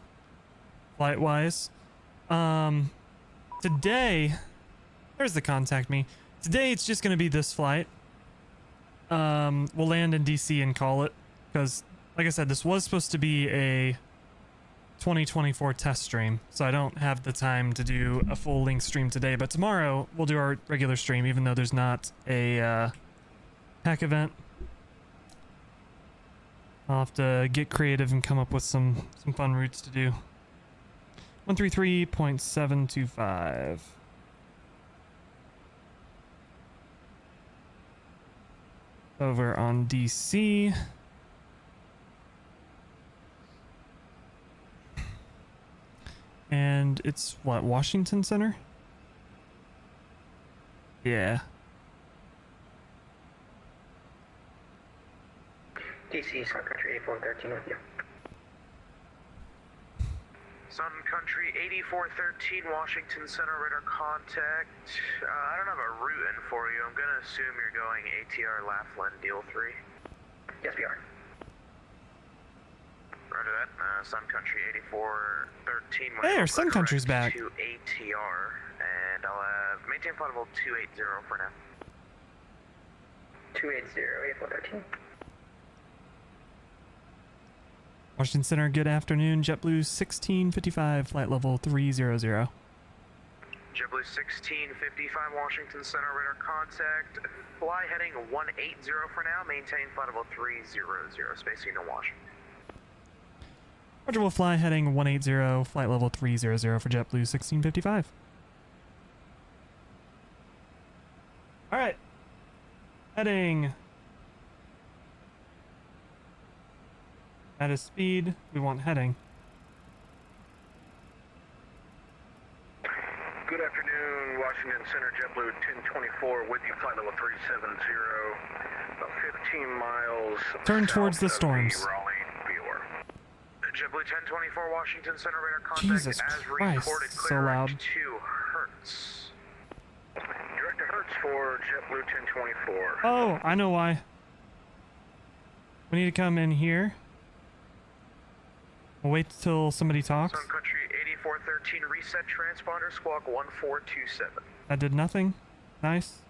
flight-wise. Today, there's the contact me. Today, it's just going to be this flight. We'll land in DC and call it, because, like I said, this was supposed to be a 2024 test stream, so I don't have the time to do a full-length stream today, but tomorrow we'll do our regular stream, even though there's not a hack event. I'll have to get creative and come up with some fun routes to do. 133.725. Over on DC. And it's what, Washington Center? Yeah. DC, Sun Country 8413 with you. Sun Country 8413, Washington Center, radar contact. I don't have a route in for you. I'm gonna assume you're going ATR Laughlin, deal 3. Yes, we are. Roger that. Sun Country 8413. Hey, our Sun Country's back. To ATR, and I'll have maintain flight level 280 for now. 280, 8413. Washington Center, good afternoon. JetBlue 1655, flight level 300. JetBlue 1655, Washington Center, radar contact. Fly heading 180 for now. Maintain flight level 300. Spacing to Washington. Roger, will fly heading 180, flight level 300 for JetBlue 1655. Alright. Heading. That is speed. We want heading. Good afternoon, Washington Center, JetBlue 1024 with you, flight level 370, about 15 miles. Turn south towards the of storms. Raleigh, Bueller. JetBlue 1024, Washington Center, radar contact. Jesus as Christ, reported, so clear loud. direct to Hertz. Direct to Hertz for JetBlue 1024. Oh, I know why. We need to come in here. We'll wait till somebody talks. Sun Country 8413, reset transponder, squawk 1427. That did nothing. Nice.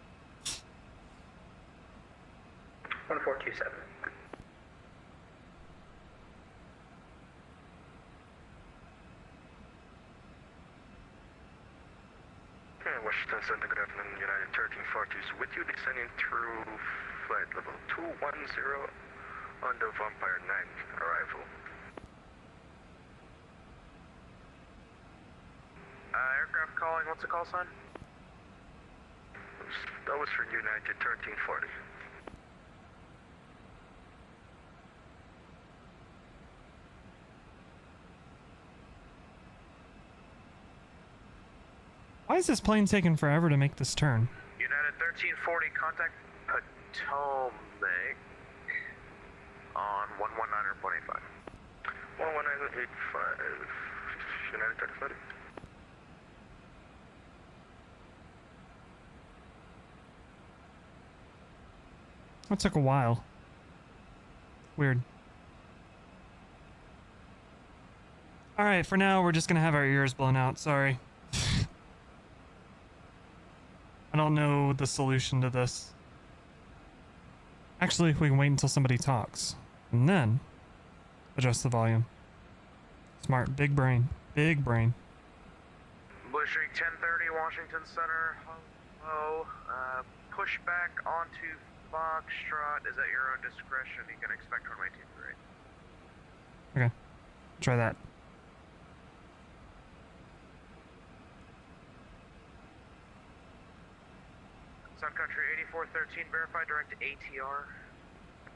1427. Washington Center, good afternoon, United 1340 is with you, descending through flight level 210 on the Vampire 9 arrival. Aircraft calling, what's the call sign? That was for United 1340. Why is this plane taking forever to make this turn? United 1340, contact Potomac on 119.85. 11985, United 1340. That took a while. Weird. Alright, for now, we're just gonna have our ears blown out. Sorry. I don't know the solution to this. Actually, we can wait until somebody talks. And then adjust the volume. Smart. Big brain. Big brain. Blue Streak 1030, Washington Center. Hello. Push back onto Foxtrot is at your own discretion. You can expect runway 23. Okay. Try that. Sun Country 8413, verify direct ATR.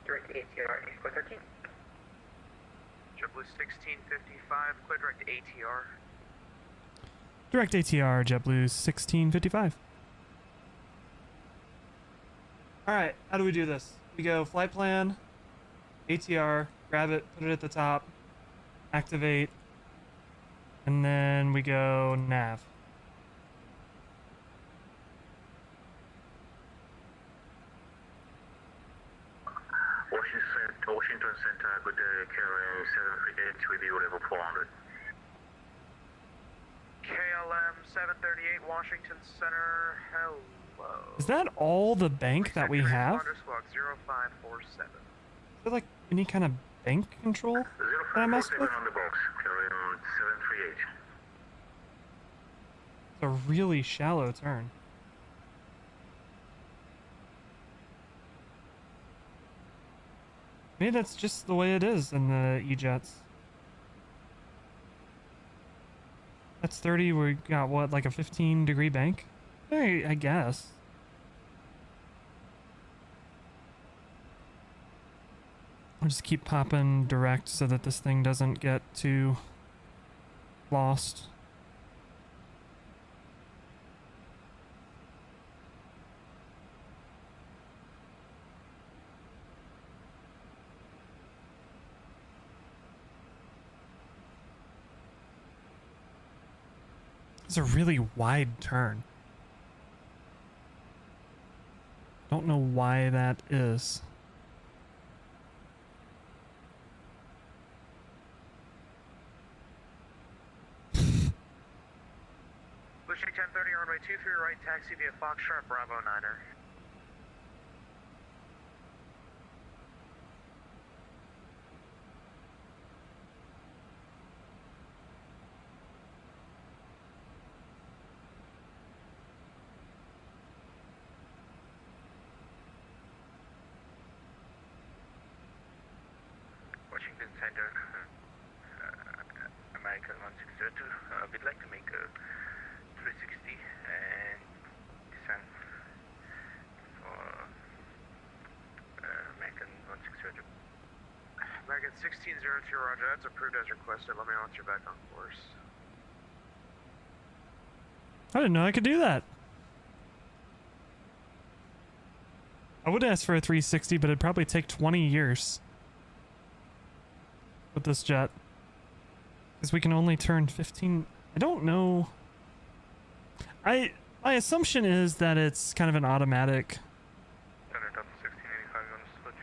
Direct ATR 8413. JetBlue 1655, clear direct ATR. Direct ATR, JetBlue 1655. Alright, how do we do this? We go flight plan, ATR, grab it, put it at the top, activate, and then we go nav. Washington Center, good day, Canon 738 with you, level 400. KLM 738, Washington Center. Hello. Is that all the bank that we have? Is Squawk 0547. there like any kind of bank control that I messed with? 0547 on the box, Canon 738. It's a really shallow turn. Maybe that's just the way it is in the E-Jets. That's 30, we got what, like a 15-degree bank? I guess. I'll just keep popping direct so that this thing doesn't get too lost. It's a really wide turn. Don't know why that is. Blue Streak 1030, runway 23 right, taxi via Foxtrot Bravo 9er. Washington Center, American 1602. We'd like to make a 360 and descend for American 1602. American 1602, roger, that's approved as requested. Let me know once you're back on course. I didn't know I could do that. I would ask for a 360, but it'd probably take 20 years with this jet. Because we can only turn 15. I don't know. My assumption is that it's kind of an automatic Center Delta 1685 on the switch.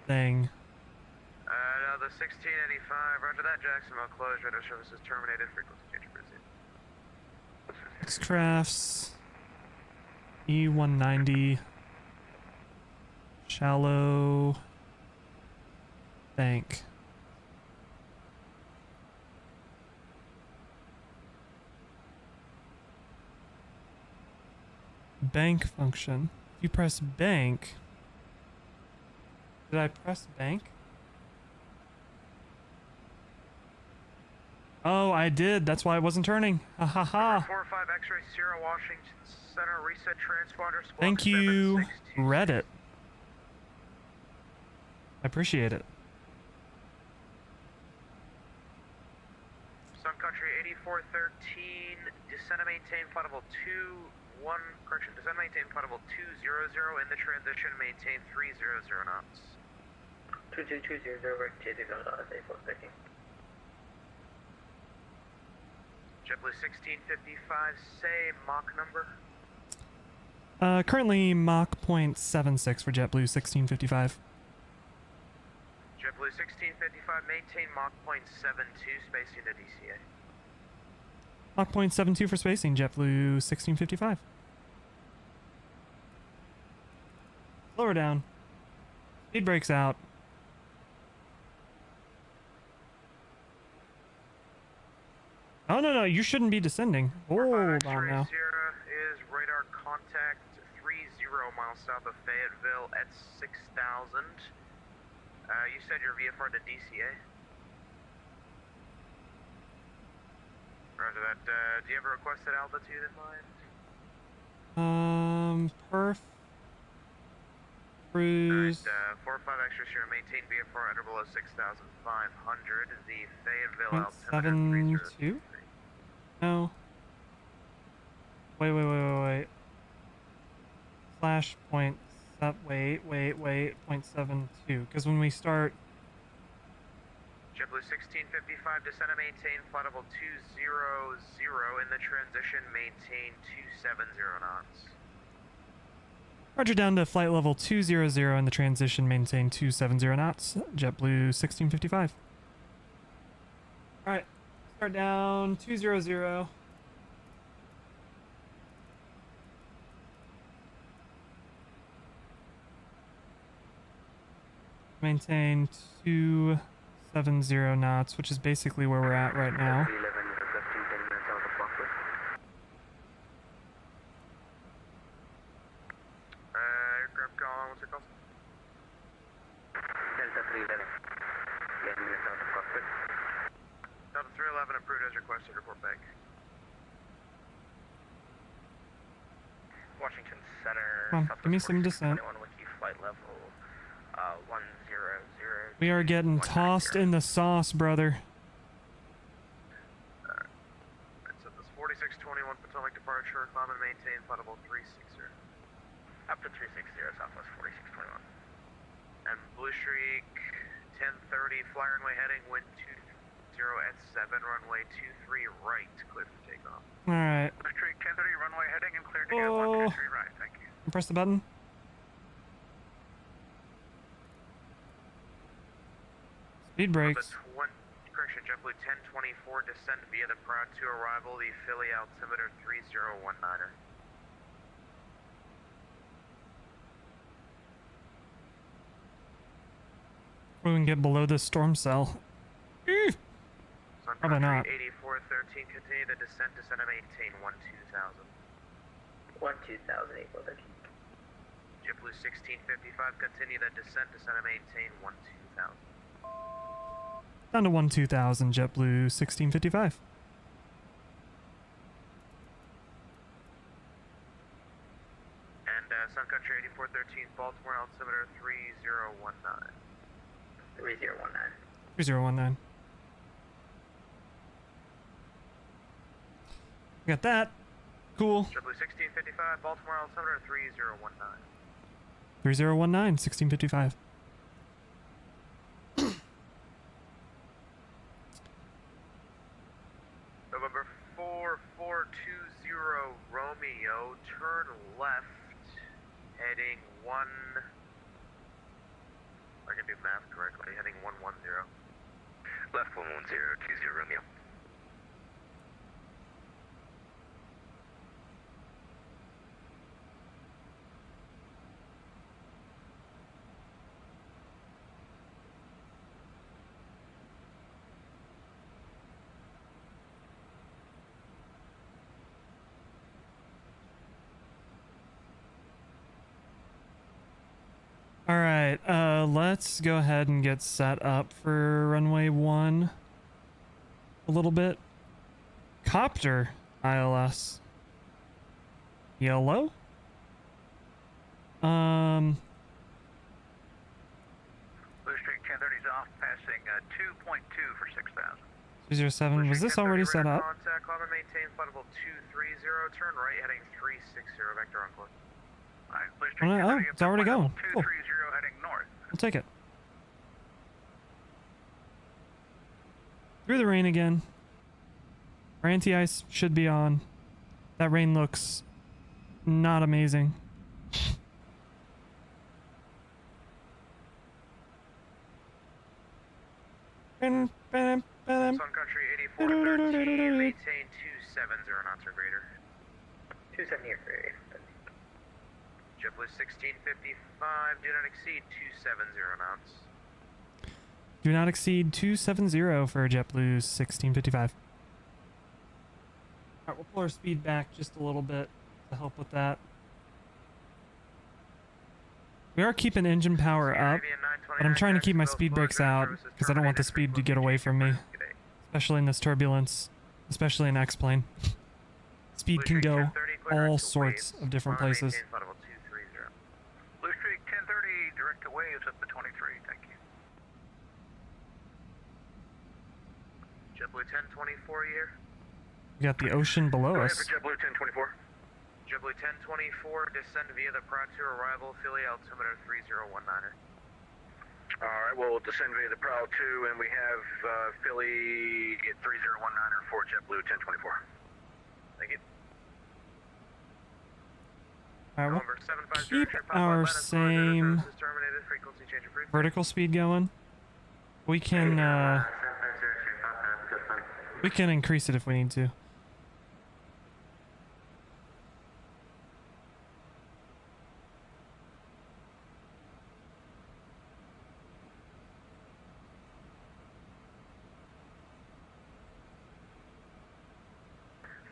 thing. No, the 1685, roger that, Jacksonville closed, radar services terminated, frequency change proceed. X-Crafts. E190. Shallow. Bank. Bank function. If you press bank. Did I press bank? Oh, I did. That's why it wasn't turning. Ha ha ha. 45 X-ray Sierra, Washington Center, reset transponder. Thank you, Reddit. I appreciate it. Sun Country 8413, descend and maintain flight level 21, correction, descend and maintain flight level 200 in the transition, maintain 300 knots. 2220, rotating on SA 430. JetBlue 1655, say Mach number. Currently Mach 0.76 for JetBlue 1655. JetBlue 1655, maintain Mach 0.72, spacing to DCA. Mach 0.72 for spacing, JetBlue 1655. Lower down. Speed brakes out. Oh, no, you shouldn't be descending. Hold on now. Sierra is radar contact 30 miles south of Fayetteville at 6,000. You said your VFR to DCA? Roger that. Do you have a requested altitude in mind? Perf. Cruise. Alright, 45 extra Sierra, maintain VFR under below 6,500. The Fayetteville altimeter 0.72? No. Wait. Slash point. Wait. 0.72. Because when we start. JetBlue 1655, descend and maintain flight level 200 in the transition, maintain 270 knots. Roger, down to flight level 200 in the transition, maintain 270 knots. JetBlue 1655. Alright, start down 200. Maintain 270 knots, which is basically where we're at right now. Aircraft gone, what's it called? Delta 311. 11 minutes out of cockpit. Delta 311 approved as requested, report back. Washington Center. Come on, give me some descent. 21 wiki flight level 100. We are getting tossed in the sauce, brother. Alright, so this 4621 Potomac departure, climb and maintain flight level 360. Up to 360, Southwest 4621. And Blue Streak 1030, flyer runway heading, wind at 7, runway 23 right, clear for takeoff. All right. Street 1030, runway heading and clear to get 123 right, thank you. Press the button. Speed brakes. Correction, JetBlue 1024, descend via the prior to arrival, the Philly altimeter 3019er. We can get below this storm cell. Probably not. 8413, continue the descent and maintain 12000. 12000, April 13. JetBlue 1655, continue the descent and maintain 12000. Down to 12000, JetBlue 1655. And Sun Country 8413, Baltimore altimeter 3019. 3019. 3019. Got that. Cool. JetBlue 1655, Baltimore altimeter 3019. 3019, 1655. November 4420 Romeo, turn left, heading 1. I can do math correctly, heading 110. Left 110, Romeo. All right, let's go ahead and get set up for runway 1 a little bit. Copter ILS. Yellow? Blue Street 1030 is off, passing 2.2 for 6,000. 207. Was this already set up? Contact, climb and maintain flight level 230, turn right, heading 360, vector on course. Alright, Blue Street 1030, Oh, it's already going. Cool. 230, heading north. I'll take it. Through the rain again. Our anti-ice should be on. That rain looks not amazing. Sun Country 8413, maintain 270 knots or greater. 270 or greater. JetBlue 1655, do not exceed 270 knots. Do not exceed 270 for JetBlue 1655. Alright, we'll pull our speed back just a little bit to help with that. We are keeping engine power up, but I'm trying to keep my speed brakes out because I don't want the speed to get away from me, especially in this turbulence, especially in X-plane. Speed can go all sorts of different places. Blue Street 1030, direct to waves up to 23, thank you. JetBlue 1024 here. We got the ocean below us. JetBlue 1024. JetBlue 1024, descend via the prior to arrival, Philly altimeter 3019er. Alright, we'll descend via the Prowl 2, and we have Philly at 3019er for JetBlue 1024. Thank you. Alright, we'll November 750, keep our same vertical speed going. We can increase it if we need to.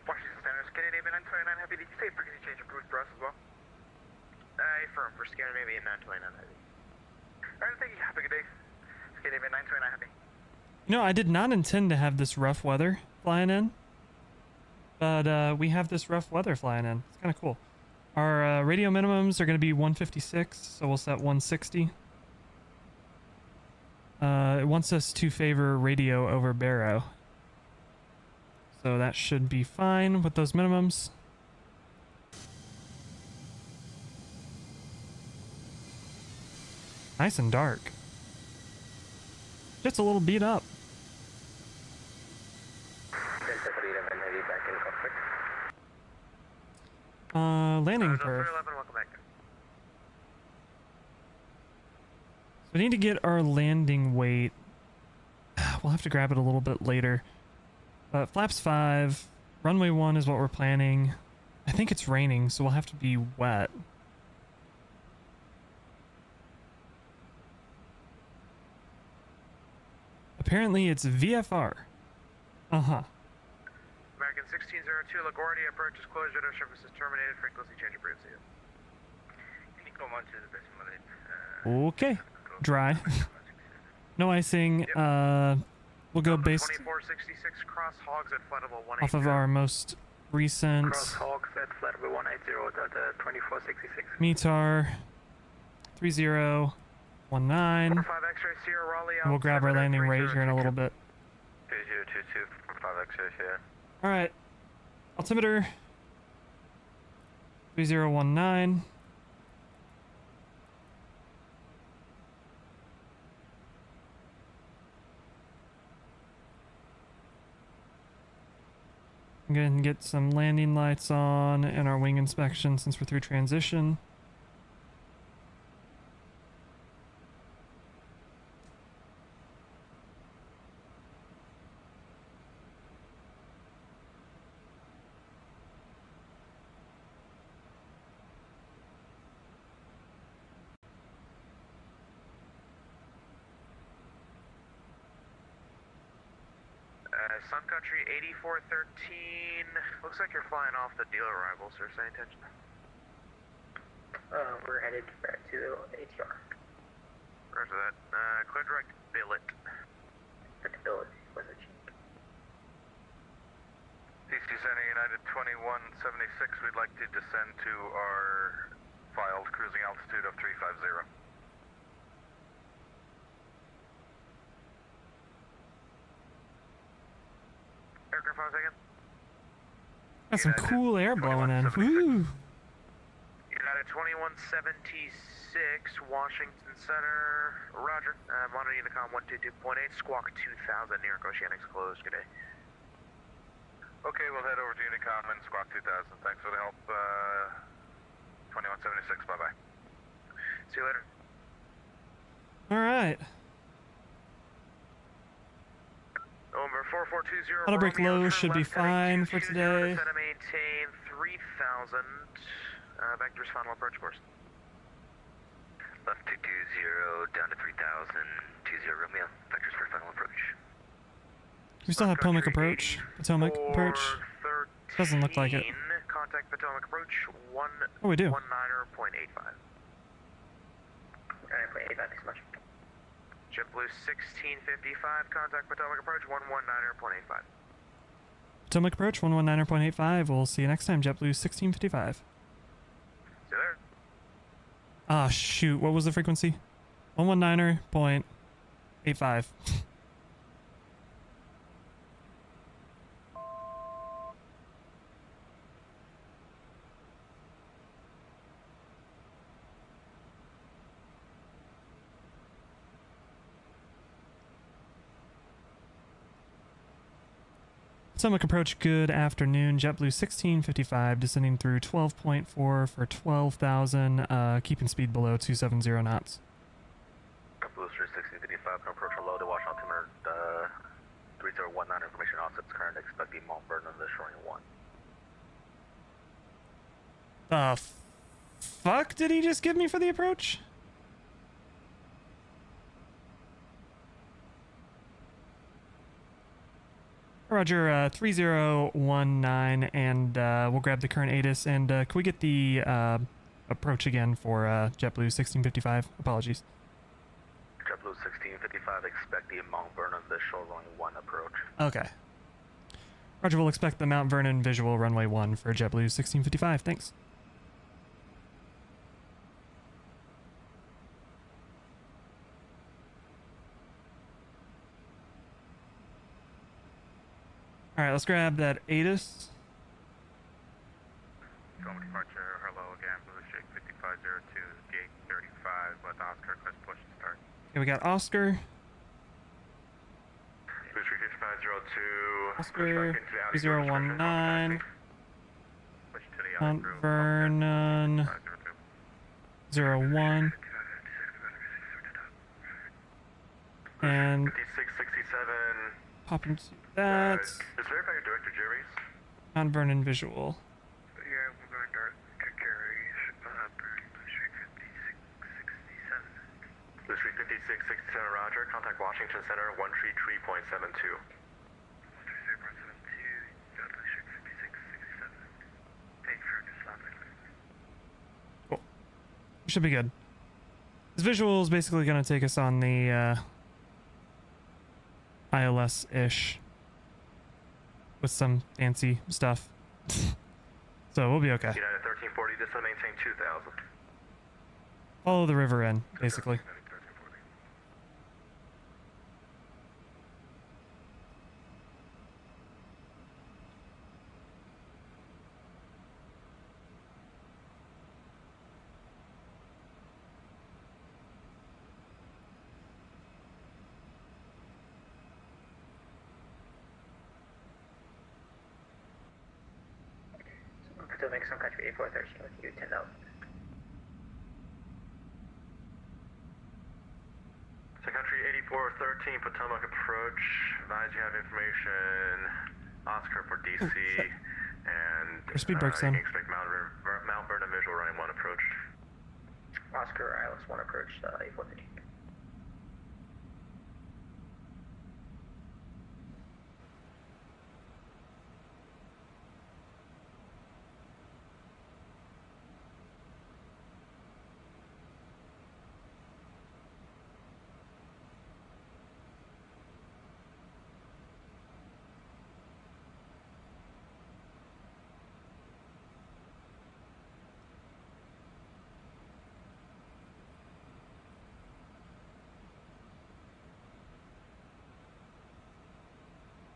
Washington Center, Canadian Aviation 929 Heavy, did you say frequency change approved for us as well? Affirm, for Canadian Aviation 929 Heavy. Alright, thank you, have a good day. Canadian Aviation 929 Heavy. You know, I did not intend to have this rough weather flying in, but we have this rough weather flying in. It's kind of cool. Our radio minimums are going to be 156, so we'll set 160. It wants us to favor radio over baro. So that should be fine with those minimums. Nice and dark. Just a little beat up. Landing Delta perf. 11, welcome back. So we need to get our landing weight. We'll have to grab it a little bit later. But flaps 5, runway 1 is what we're planning. I think it's raining, so we'll have to be wet. Apparently it's VFR. Uh-huh. American 1602, LaGuardia approach is closed, radar service is terminated, frequency change approved. See you. Okay. Dry. No icing. We'll go based 2466, cross hogs at flight level 180. off of our most recent Hogs at flight level 180 at 2466. METAR 3019. 5 X-ray Sierra Raleigh. And we'll grab our landing rate here in a little bit. 2022, 5 X-ray here. Alright. Altimeter 3019. I'm going to get some landing lights on and our wing inspection since we're through transition. Sun Country 8413. Looks like you're flying off the dealer arrival, sir. Same intention. We're headed back to ATR. Roger that. Clear direct billet. Stability was achieved. TC Center United 2176, we'd like to descend to our filed cruising altitude of 350. Aircraft 5 seconds. Got some cool air blowing in. Woo! United 2176, Washington Center. Roger. Monitor Unicom 122.8, squawk 2000 near Oceanics closed. Good day. Okay, we'll head over to Unicom and squawk 2000. Thanks for the help. 2176, bye-bye. See you later. Alright. November 4420. Auto brake Romeo, low turn should be left heading fine for 220, today. descend and maintain 3000. Back to his final approach course. Left 220, down to 3000, 20 Romeo, vectors for final approach. We still have Potomac approach. Potomac approach. 413. Doesn't look like it. Contact Potomac approach 1. Oh, we do. 19.85. 9.85, thanks so much. JetBlue 1655. Contact Potomac approach 119.85. Potomac approach 119.85. We'll see you next time, JetBlue 1655. See you there. Ah, shoot. What was the frequency? 119.85. Potomac approach, good afternoon. JetBlue 1655, descending through 12.4 for 12,000, keeping speed below 270 knots. JetBlue 1655, can approach low to watch altimeter 3019 information offsets current, expecting Mount Vernon the showing 1. The fuck did he just give me for the approach? Roger, 3019, and we'll grab the current ATIS, and can we get the approach again for JetBlue 1655? Apologies. JetBlue 1655, expecting Mount Vernon the showing 1 approach. Okay. Roger, we'll expect the Mount Vernon visual runway 1 for JetBlue 1655. Thanks. Alright, let's grab that ATIS. Going departure, hello again, Blue Streak 5502, gate 35, let Oscar press push to start. Okay, we got Oscar. Blue Streak 5502, Oscar 3019. push to the Mount Vernon 01. And 5667. pop into that. Just verify your director, Jerry's. Mount Vernon visual. Yeah, we're going direct to Gary's, Blue Street 5667. Blue Street 5667, roger. Contact Washington Center 133.72. 133.72, Blue Street 5667. Take for just Cool. Should be good. This visual is basically going to take us on the ILS-ish with some fancy stuff. So we'll be okay. United 1340, this will maintain 2000. Follow the river in, basically. United 1340. Still make some country 8413 with you, 10,000. So country 8413, Potomac approach. Advise you have information. Oscar for DC. And Your speed breaks you then. can expect Mount Vernon visual running 1 approach. Oscar, ILS 1 approach, 8413.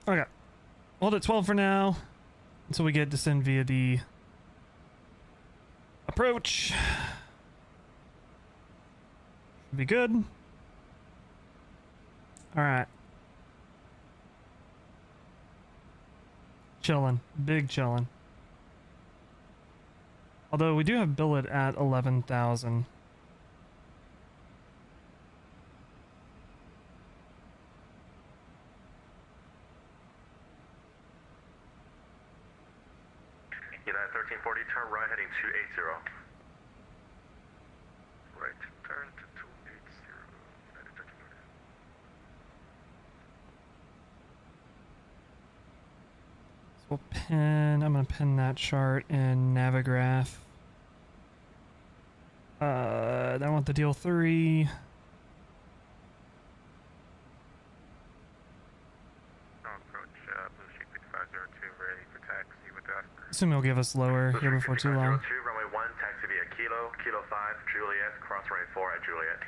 Okay. Hold at 12 for now until we get descend via the approach. Should be good. All right. Chillin'. Big chillin'. Although we do have billet at 11,000. United 1340, turn right heading 280. Right, turn to 280. United 1340. So we'll pin, I'm gonna pin that chart in Navigraph. I want the deal 3. Approach, Blue Street 5502, ready for taxi with Oscar. Assume he'll give us lower here before too long. 5502, runway 1, taxi via Kilo, Kilo 5, Juliet, cross runway 4 at Juliet.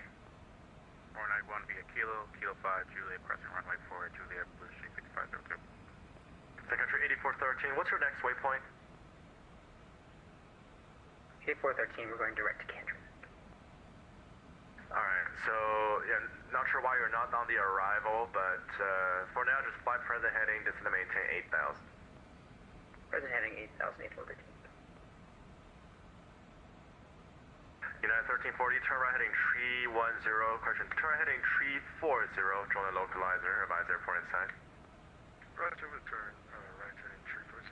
491 via Kilo, Kilo 5, Juliet, crossing runway 4 at Juliet, Blue Street 5502. Secretary 8413, what's your next waypoint? 8413, we're going direct to Canton. Alright, so, yeah, not sure why you're not on the arrival, but for now, just fly present heading, just to maintain 8,000. Present heading 8,000, 8413. United 1340, turn right heading 310, correction, turn right heading 340, join the localizer, advise airport inside. Roger, return, right heading 340,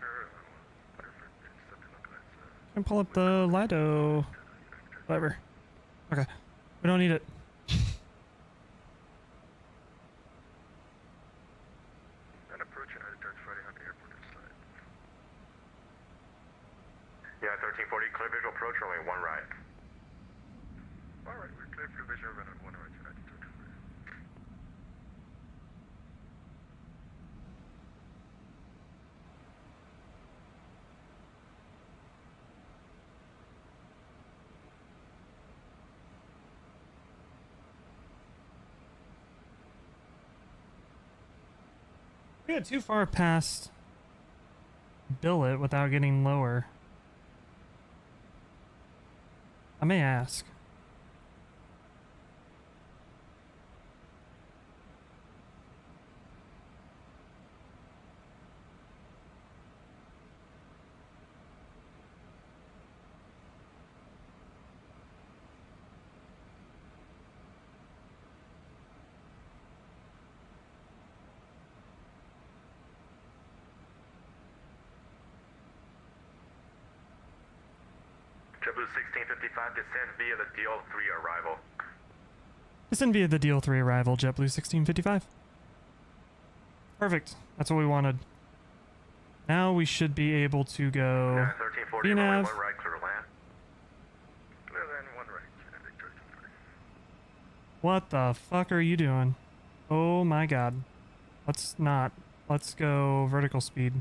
perfect, set the localizer. And pull up the Lido. Whatever. Okay. We don't need it. And approach United 1340 on the airport inside. Yeah, 1340, clear visual approach, runway 1 right. Alright, we're clear for visual runway 1 right, United 1340. We got too far past billet without getting lower. I may ask. JetBlue 1655, descend via the DL3 arrival. Descend via the deal 3 arrival, JetBlue 1655. Perfect. That's what we wanted. Now we should be able to go 1340, VNav. runway 1 right, clear to land. Clear land 1 right, Victor 23. What the fuck are you doing? Oh my god. Let's not. Let's go vertical speed.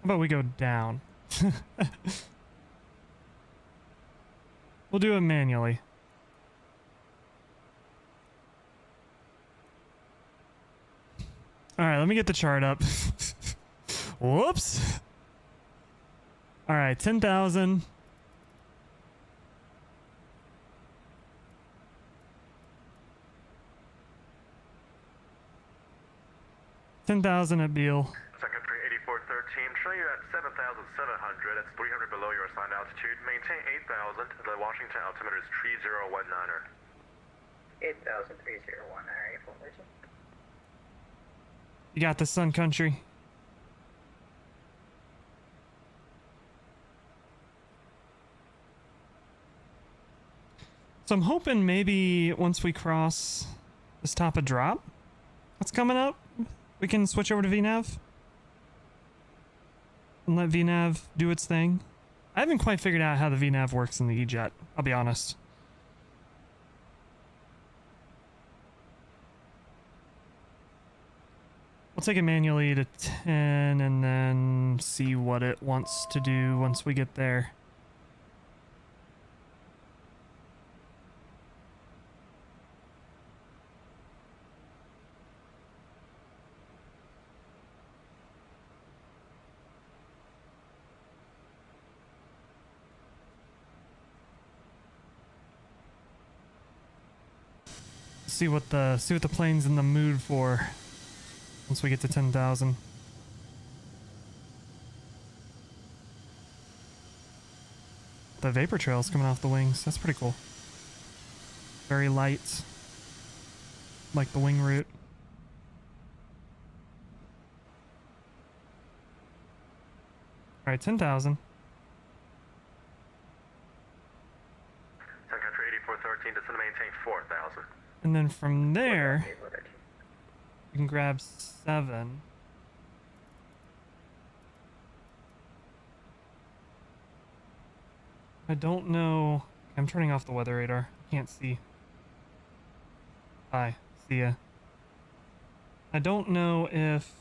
How about we go down? We'll do it manually. Alright, let me get the chart up. Whoops. Alright, 10,000. At Beale. Secretary 8413, show you at 7,700, that's 300 below your assigned altitude. Maintain 8,000, the Washington altimeter is 3019er. 8,301, alright, full virgin. You got the Sun Country. So I'm hoping maybe once we cross this top of drop that's coming up, we can switch over to VNav and let VNav do its thing. I haven't quite figured out how the VNav works in the E-Jet, I'll be honest. We'll take it manually to 10 and then see what it wants to do once we get there. See what the plane's in the mood for once we get to 10,000. The vapor trail's coming off the wings. That's pretty cool. Very light, like the wing route. All right, 10,000. Sun Country 8413, descend to maintain 4,000. And then from there, you can grab 7. I don't know. I'm turning off the weather radar. I can't see. Hi. See ya. I don't know if...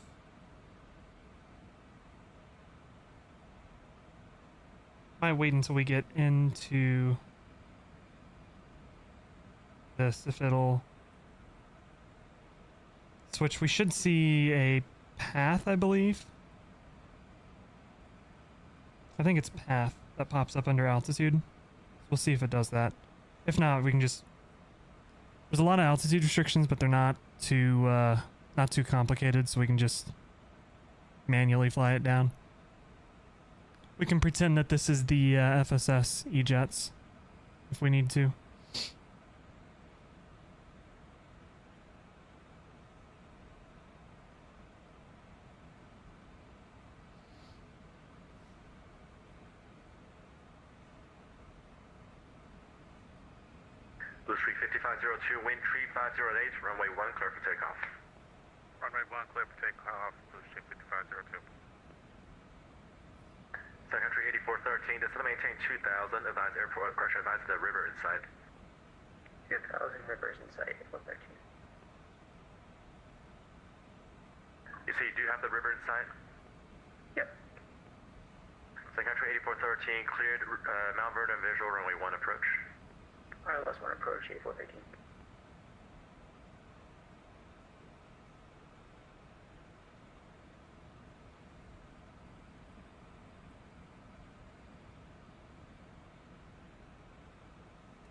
Might wait until we get into this, if it'll switch. We should see a path, I believe. I think it's path that pops up under altitude. So we'll see if it does that. If not, we can just... There's a lot of altitude restrictions, but they're not too complicated, so we can just manually fly it down. We can pretend that this is the FSS E-Jets if we need to. Blue Streak 5502, wind tree 508, runway 1 clear for takeoff. Runway 1 clear for takeoff, Blue Streak 5502. Sun Country 8413, descend to maintain 2,000, advise airport pressure, advise the river in sight. 2,000 rivers in sight, 113. You say you do have the river in sight? Yep. Sun Country 8413, cleared Mount Vernon visual, runway 1 approach. RLS 1 approach, 8413.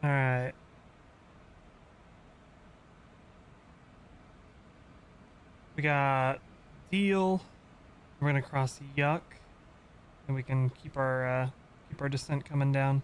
All right. We got Deal. We're gonna cross Yuck, and we can keep our descent coming down.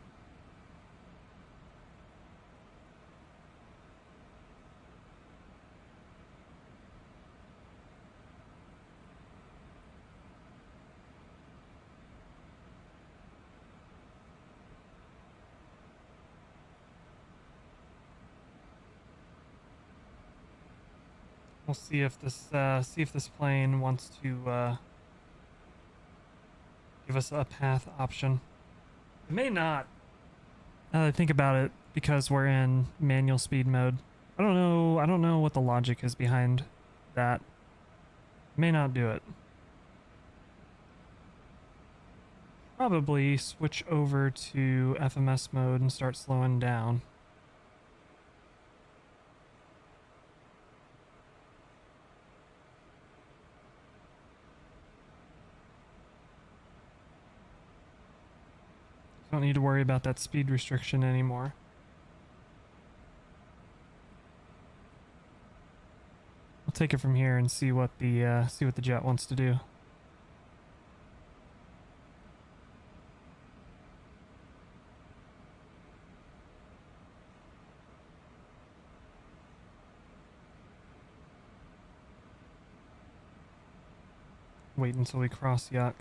We'll see if this plane wants to give us a path option. It may not. Now that I think about it, because we're in manual speed mode. I don't know what the logic is behind that. May not do it. Probably switch over to FMS mode and start slowing down. Don't need to worry about that speed restriction anymore. We'll take it from here and see what the jet wants to do. Wait until we cross Yuck.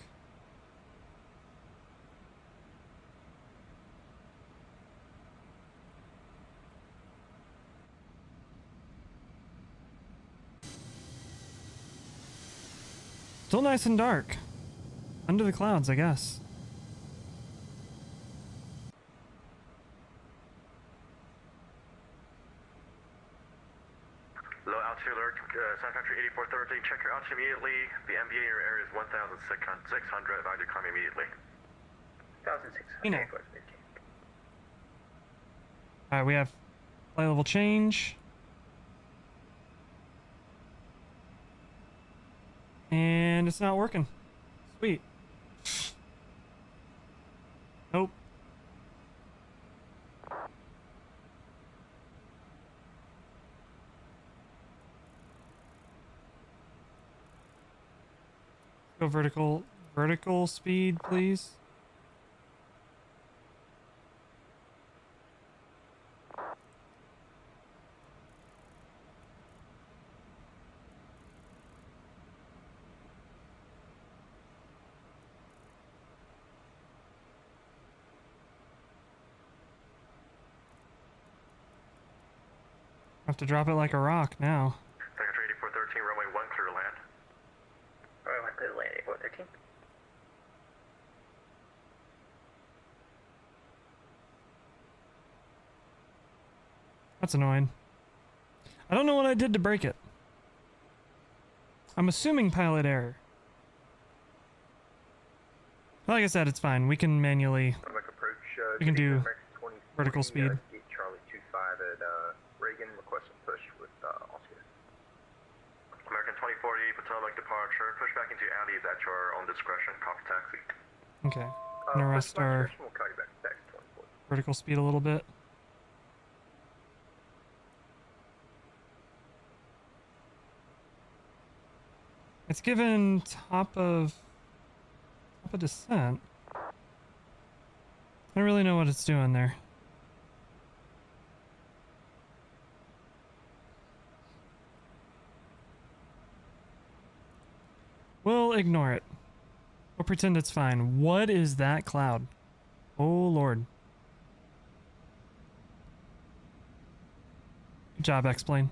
Still nice and dark. Under the clouds, I guess. Low altitude alert, Sun Country 8413. Check your altitude immediately. The MBA in your area is 1,600. Advise you climb immediately. 1,600. You know. Alright, we have flight level change. And it's not working. Sweet. Nope. Go vertical speed, please. Have to drop it like a rock now. Sun Country 8413, runway 1 clear to land. Alright, one clear to land, 8413. That's annoying. I don't know what I did to break it. I'm assuming pilot error. Like I said, it's fine. We can manually. Approach, We can do vertical speed. Charlie 25 at Reagan, requesting push with Oscar. American 2040, Potomac departure. Push back into alleys at your own discretion. Copy taxi. Okay. Gonna rest our We'll call you back to taxi 24. vertical speed a little bit. It's given top of descent. I don't really know what it's doing there. We'll ignore it. We'll pretend it's fine. What is that cloud? Oh Lord. Good job, X-Plane.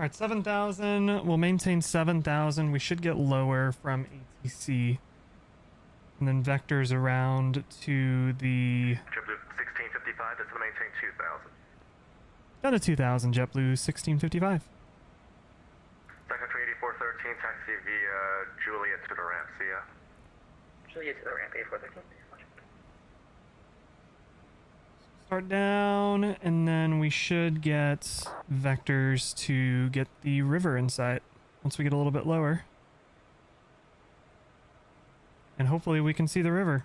Alright, 7,000. We'll maintain 7,000. We should get lower from ATC. And then vectors around to the... JetBlue 1655, that's going to maintain 2,000. Down to 2,000, JetBlue 1655. Sun Country 8413, taxi via Juliet to the ramp. See ya. Juliet to the ramp, 8413. Start down, and then we should get vectors to get the river in sight once we get a little bit lower. And hopefully we can see the river.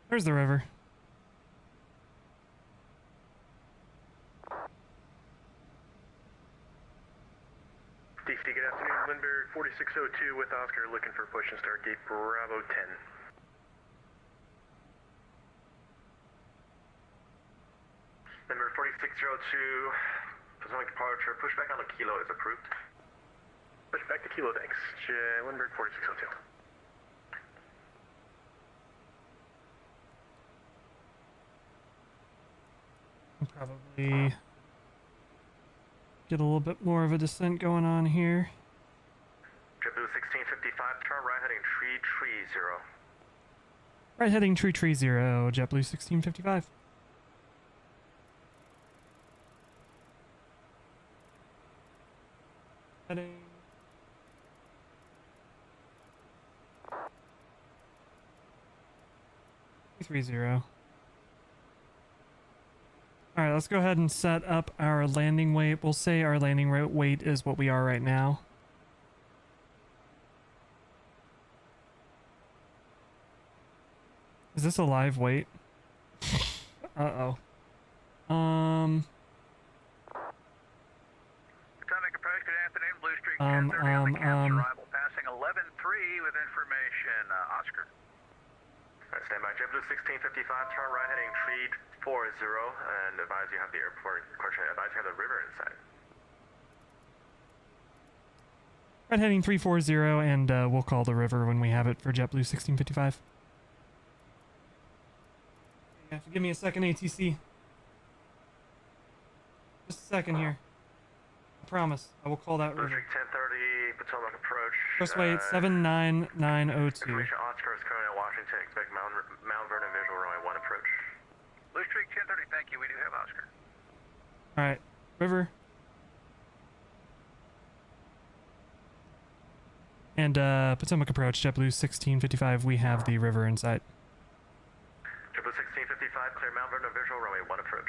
There's the river. TC, good afternoon. Lindbergh 4602 with Oscar, looking for push and start gate Bravo 10. Number 4602, Potomac departure, pushback on the kilo is approved. Push back to kilo, thanks. Lindbergh 4602. Probably get a little bit more of a descent going on here. JetBlue 1655, turn right heading 330. Right heading 330, JetBlue 1655. Heading. $330. Alright, let's go ahead and set up our landing weight. We'll say our landing weight is what we are right now. Is this a live weight? Uh-oh. Potomac approach, good afternoon. Blue Streak 1030 on the cap's arrival, passing 11-3 with information. Oscar. Alright, stand by. JetBlue 1655, turn right heading 340, and advise you have the airport, advise you have the river in sight. Right heading 340, and we'll call the river when we have it for JetBlue 1655. You have to give me a second, ATC. Just a second here. I promise. I will call that Blue river. Streak 1030, Potomac approach. First weight 79902. Information Oscar is currently in Washington. Expect Mount Vernon visual runway 1 approach. Blue Streak 1030, thank you. We do have Oscar. Alright, river. And Potomac approach, JetBlue 1655. We have the river in sight. JetBlue 1655, clear Mount Vernon visual runway 1 approach.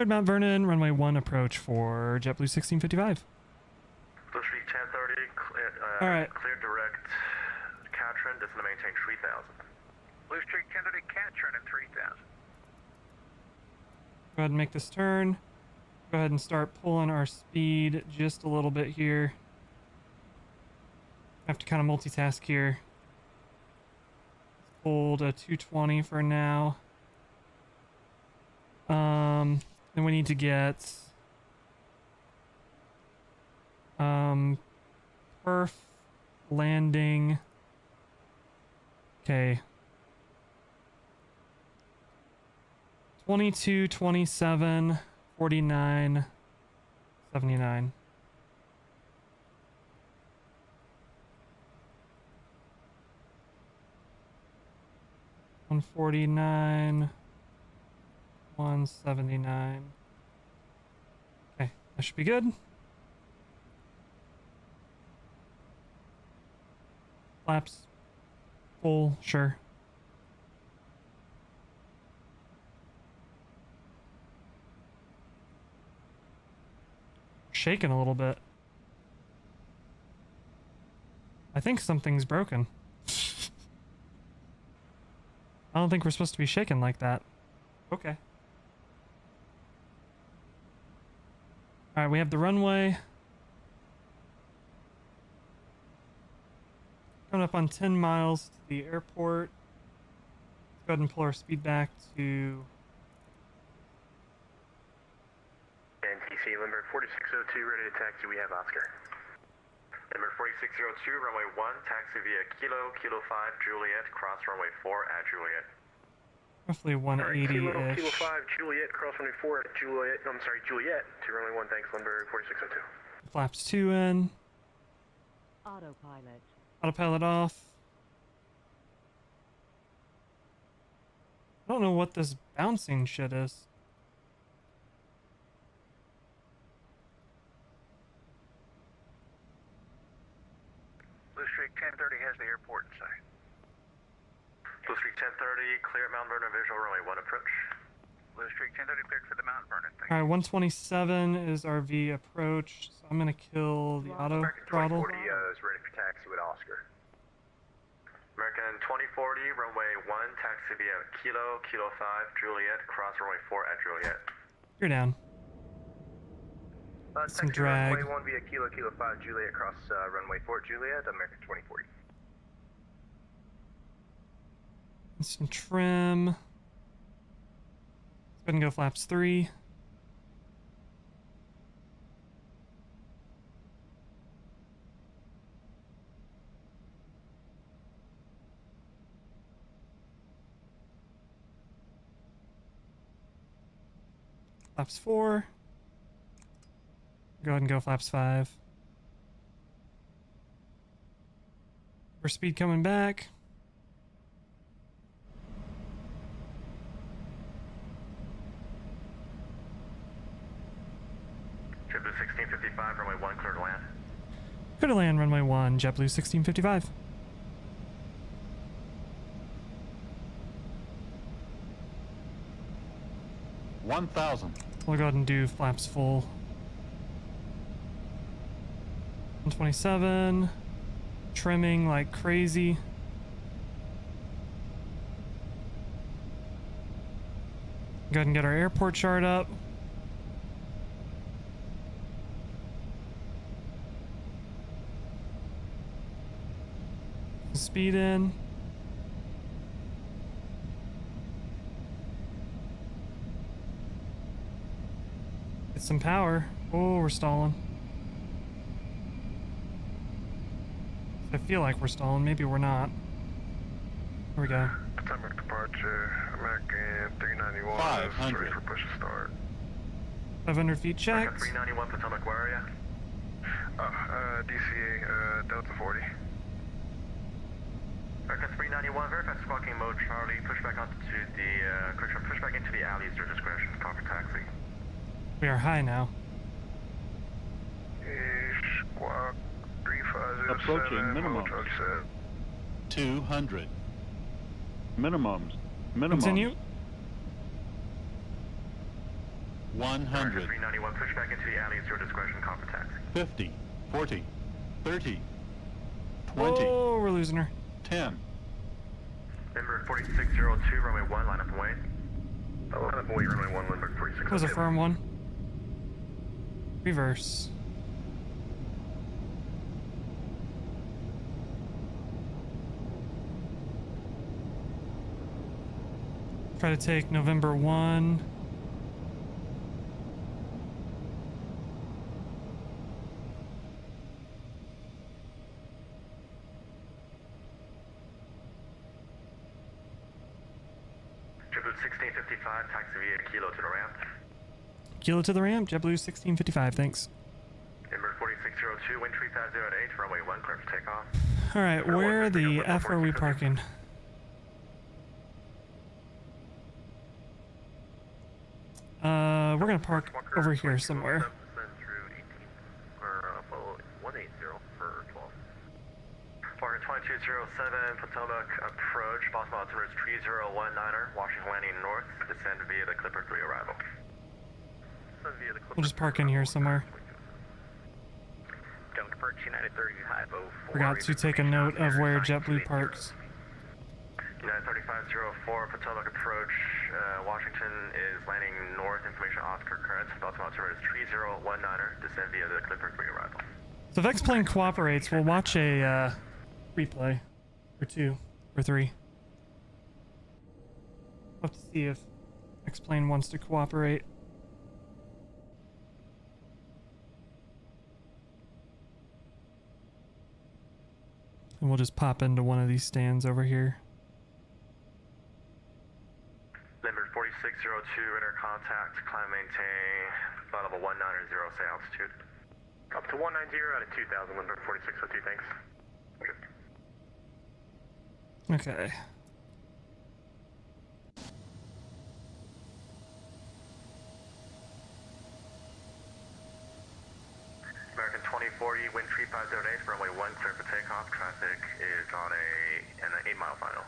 Cleared Mount Vernon, runway 1 approach for JetBlue 1655. Blue Streak 1030, All right. Clear direct. Catron, this is to maintain 3000. Blue Streak 1030, Catron at 3000. Go ahead and make this turn. Go ahead and start pulling our speed just a little bit here. Have to kind of multitask here. Let's hold a 220 for now. Then we need to get perf landing. Okay. 22, 27, 49, 79. $149, 179. Okay, that should be good. Flaps full, sure. Shaking a little bit. I think something's broken. I don't think we're supposed to be shaking like that. Okay. Alright, we have the runway. Coming up on 10 miles to the airport. Let's go ahead and pull our speed back to... NTC, Lindbergh 4602, ready to taxi. We have Oscar. Number 4602, runway 1, taxi via Kilo 5, Juliet, cross runway 4 at Juliet. Roughly 180-ish. Kilo 5, Juliet, cross runway 4 at Juliet. No, I'm sorry, Juliet to runway 1, thanks, Lindbergh 4602. Flaps 2 in. Autopilot. Autopilot off. I don't know what this bouncing shit is. Blue Streak 1030 has the airport in sight. Blue Streak 1030, clear Mount Vernon visual runway 1 approach. Blue Streak 1030 cleared for the Mount Vernon, thank Alright, 127 is our V approach, so I'm gonna kill the auto throttle. 2040 is ready for taxi with Oscar. American 2040, runway 1, taxi via Kilo 5, Juliet, cross runway 4 at Juliet. You're down. Some taxi drag. runway 1 via Kilo 5 Juliet across runway 4 Juliet, American 2040. Some trim. Let's go ahead and go flaps 3. Flaps 4. Go ahead and go flaps 5. For speed coming back. JetBlue 1655, runway 1, clear to land. Clear to land, runway 1, JetBlue 1655. We'll go ahead and do flaps full. 127. Trimming like crazy. Go ahead and get our airport chart up. Speed in. Get some power. Oh, we're stalling. I feel like we're stalling. Maybe we're not. Here we go. Atomic departure, American 391. 500. Ready for push to start. 500 feet checked. 391, Potomac, where are you? DCA, Delta 40. American 391, verify squawking mode, Charlie. Push back onto the, correction, push back into the alley is your discretion. Copy taxi. We are high now. Squawk 3507. Approaching minimum. 200. Minimums. Continue. 100. 391, push back into the alley is your discretion. Copy taxi. 50. 40. 30. 20. Oh, we're losing her. 10. Denver 4602, runway 1, line up and wait. Line up and wait, runway 1, Limburg 46. That was a firm one. Reverse. Try to take November 1. JetBlue 1655, taxi via Kilo to the ramp. Kilo to the ramp, JetBlue 1655, thanks. Denver 4602, wind 3508, runway 1, clear for takeoff. Alright, where the F are we parking? We're gonna park over here somewhere. Parker 2207, Potomac approach, Boston altimeter is 3019er, Washington landing north, descend via the Clipper 3 arrival. We'll just park in here somewhere. Forgot to take a note of where JetBlue parks. United 3504, Potomac approach, Washington is landing north, information Oscar current, Boston altimeter is 3019er, descend via the Clipper 3 arrival. So if X-Plane cooperates, we'll watch a replay. Or 2. Or 3. We'll have to see if X-Plane wants to cooperate. And we'll just pop into one of these stands over here. Limburg 4602, radar contact, climb maintain, flight level 190, say altitude. Up to 190 out of 2000, Limburg 4602, thanks. Okay. American 2040, wind 3508, runway 1, clear for takeoff. Traffic is on an 8-mile final.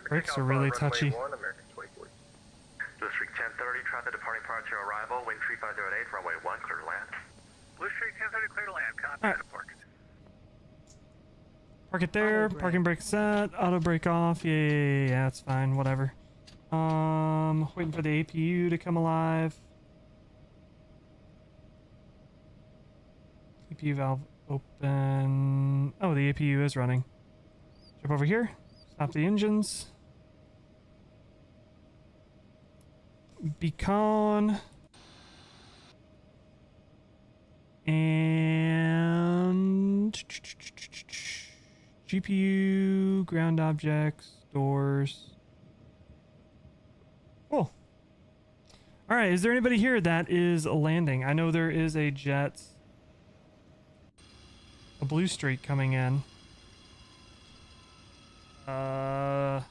Brakes are really touchy. Blue Streak 1030, traffic departing prior to arrival, wind 3508, runway 1, clear to land. Blue Streak 1030, clear to land, copy, Alright. park. Park it there. Parking brake set. Auto brake off. Yeah, that's fine. Whatever. Waiting for the APU to come alive. APU valve open. Oh, the APU is running. Jump over here. Stop the engines. Beacon. And GPU, ground objects, doors. Cool. All right, is there anybody here that is landing? I know there is a jet, a blue streak coming in. We'll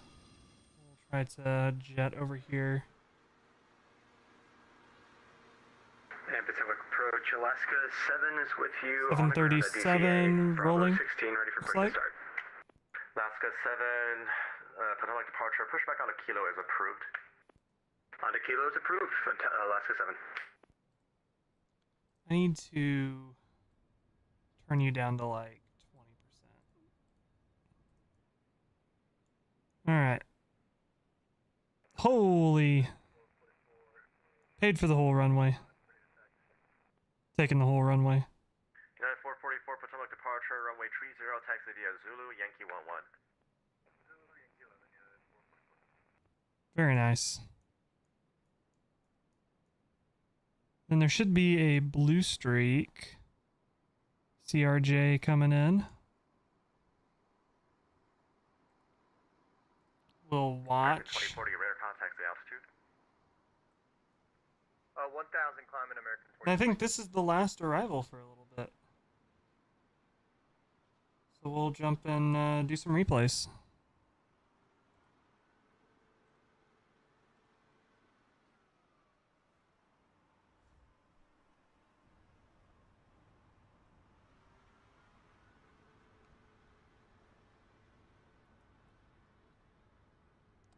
try to jet over here. And Pacific approach, Alaska 7 is with you. 737 rolling. 16 ready for Looks break like. start. Alaska 7, Potomac departure, pushback on a kilo is approved. On to Kilo is approved. Alaska 7. I need to turn you down to like 20%. Alright. Holy. Paid for the whole runway. Taking the whole runway. United 444, Potomac departure, runway 30, taxi via Zulu, Yankee 11. Very nice. Then there should be a blue streak. CRJ coming in. We'll watch. 2040, radar contacts the altitude. 1000 climbing American 40. And I think this is the last arrival for a little bit. So we'll jump and do some replays.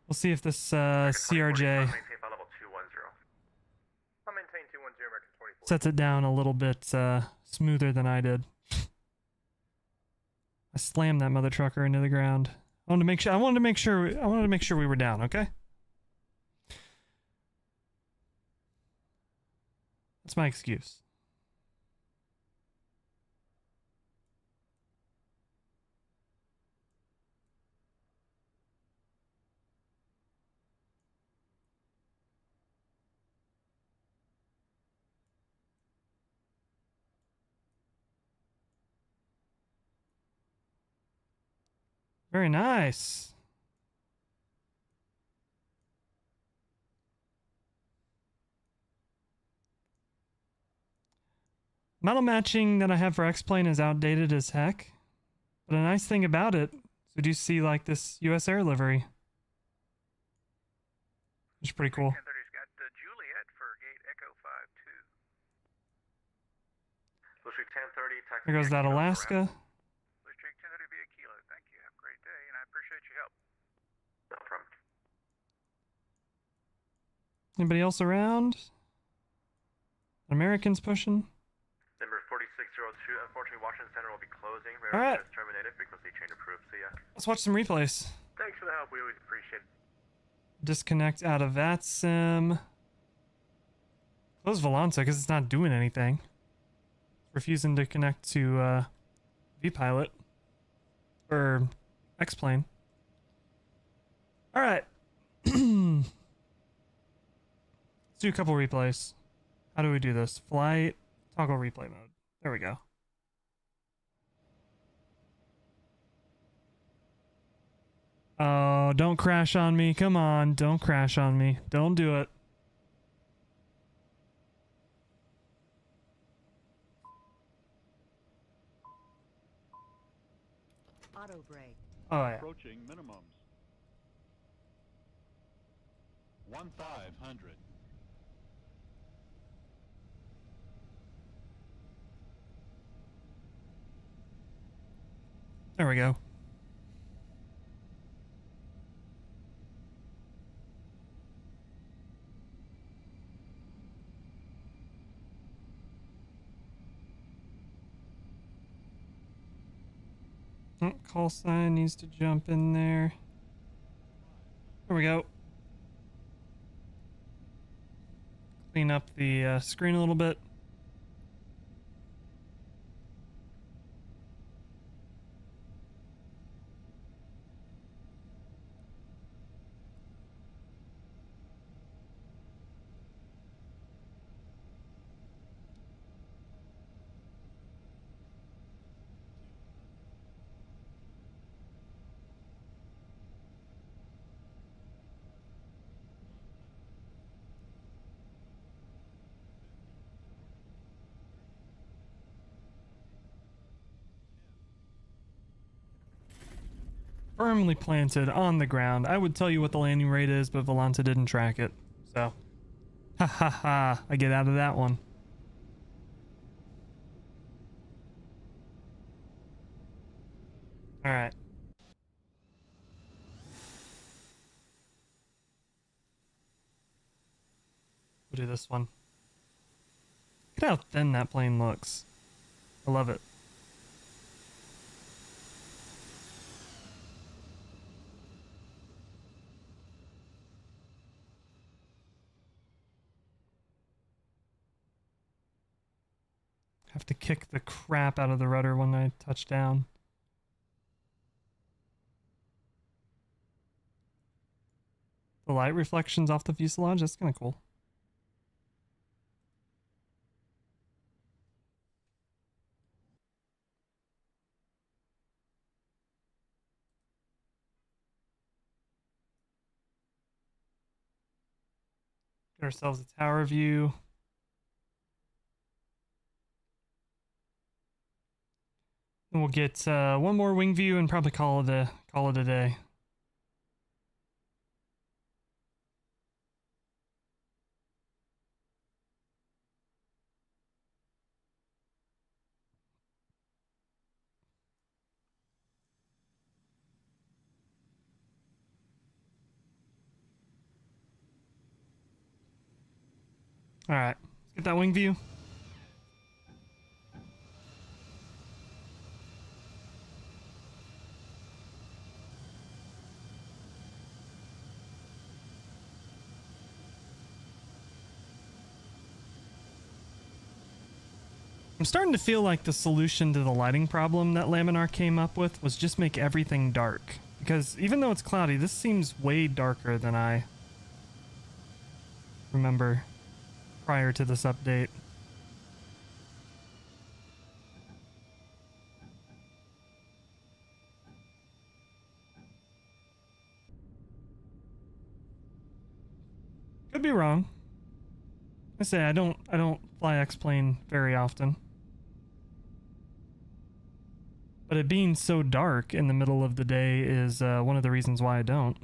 We'll see if this CRJ Maintain flight level 210. I'll maintain 210 American 44. sets it down a little bit smoother than I did. I slammed that mother trucker into the ground. I wanted to make sure we were down, okay? That's my excuse. Very nice. Model matching that I have for X-Plane is outdated as heck. But a nice thing about it is we do see like this US Air livery. Which is pretty cool. 1030's got Juliet for gate Echo 52. Blue Streak 1030, taxi There goes via that Kilo, Alaska. Blue Streak 1030 via Kilo. Thank you. Have a great day, and I appreciate your help. No problem. Anybody else around? Americans pushing? Number 4602, unfortunately, Washington Center will be closing. All right. Radar is terminated, frequency change approved. See ya. Let's watch some replays. Thanks for the help. We always appreciate it. Disconnect out of VATSIM. Close Volanta because it's not doing anything. Refusing to connect to VPilot. Or X-Plane. Alright. Let's do a couple replays. How do we do this? Flight, toggle replay mode. There we go. Oh, don't crash on me. Come on, don't crash on me. Don't do it. Auto brake. Oh, yeah. Approaching minimums. 1,500. There we go. Oh, call sign needs to jump in there. There we go. Clean up the screen a little bit. firmly planted on the ground. I would tell you what the landing rate is, but Volanta didn't track it. So, ha ha ha, I get out of that one. All right. We'll do this one. Look at how thin that plane looks. I love it. Have to kick the crap out of the rudder when I touch down. The light reflections off the fuselage, that's kind of cool. Get ourselves a tower view. And we'll get one more wing view and probably call it a day. All right, let's get that wing view. I'm starting to feel like the solution to the lighting problem that Laminar came up with was just make everything dark. Because even though it's cloudy, this seems way darker than I remember prior to this update. Could be wrong. I say I don't fly X-plane very often. But it being so dark in the middle of the day is one of the reasons why I don't.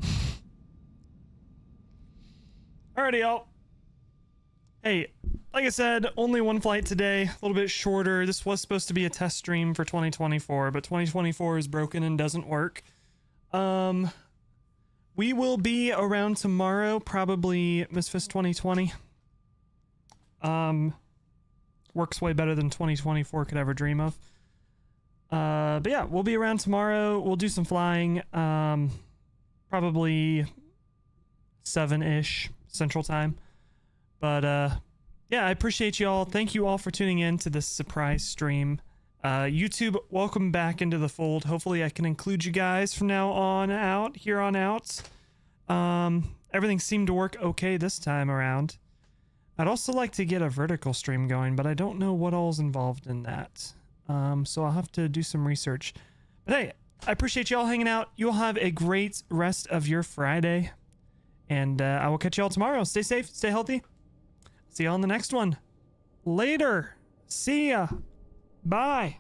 Alrighty, y'all. Hey, like I said, only one flight today, a little bit shorter. This was supposed to be a test stream for 2024, but 2024 is broken and doesn't work. We will be around tomorrow, probably Misfits 2020. Works way better than 2024 could ever dream of. But yeah, we'll be around tomorrow. We'll do some flying, probably 7-ish Central Time. But yeah, I appreciate you all. Thank you all for tuning in to this surprise stream. YouTube, welcome back into the fold. Hopefully I can include you guys from now on out, here on out. Everything seemed to work okay this time around. I'd also like to get a vertical stream going, but I don't know what all's involved in that. So I'll have to do some research. But hey, I appreciate you all hanging out. You all have a great rest of your Friday. And I will catch you all tomorrow. Stay safe, stay healthy. See you all in the next one. Later. See ya. Bye.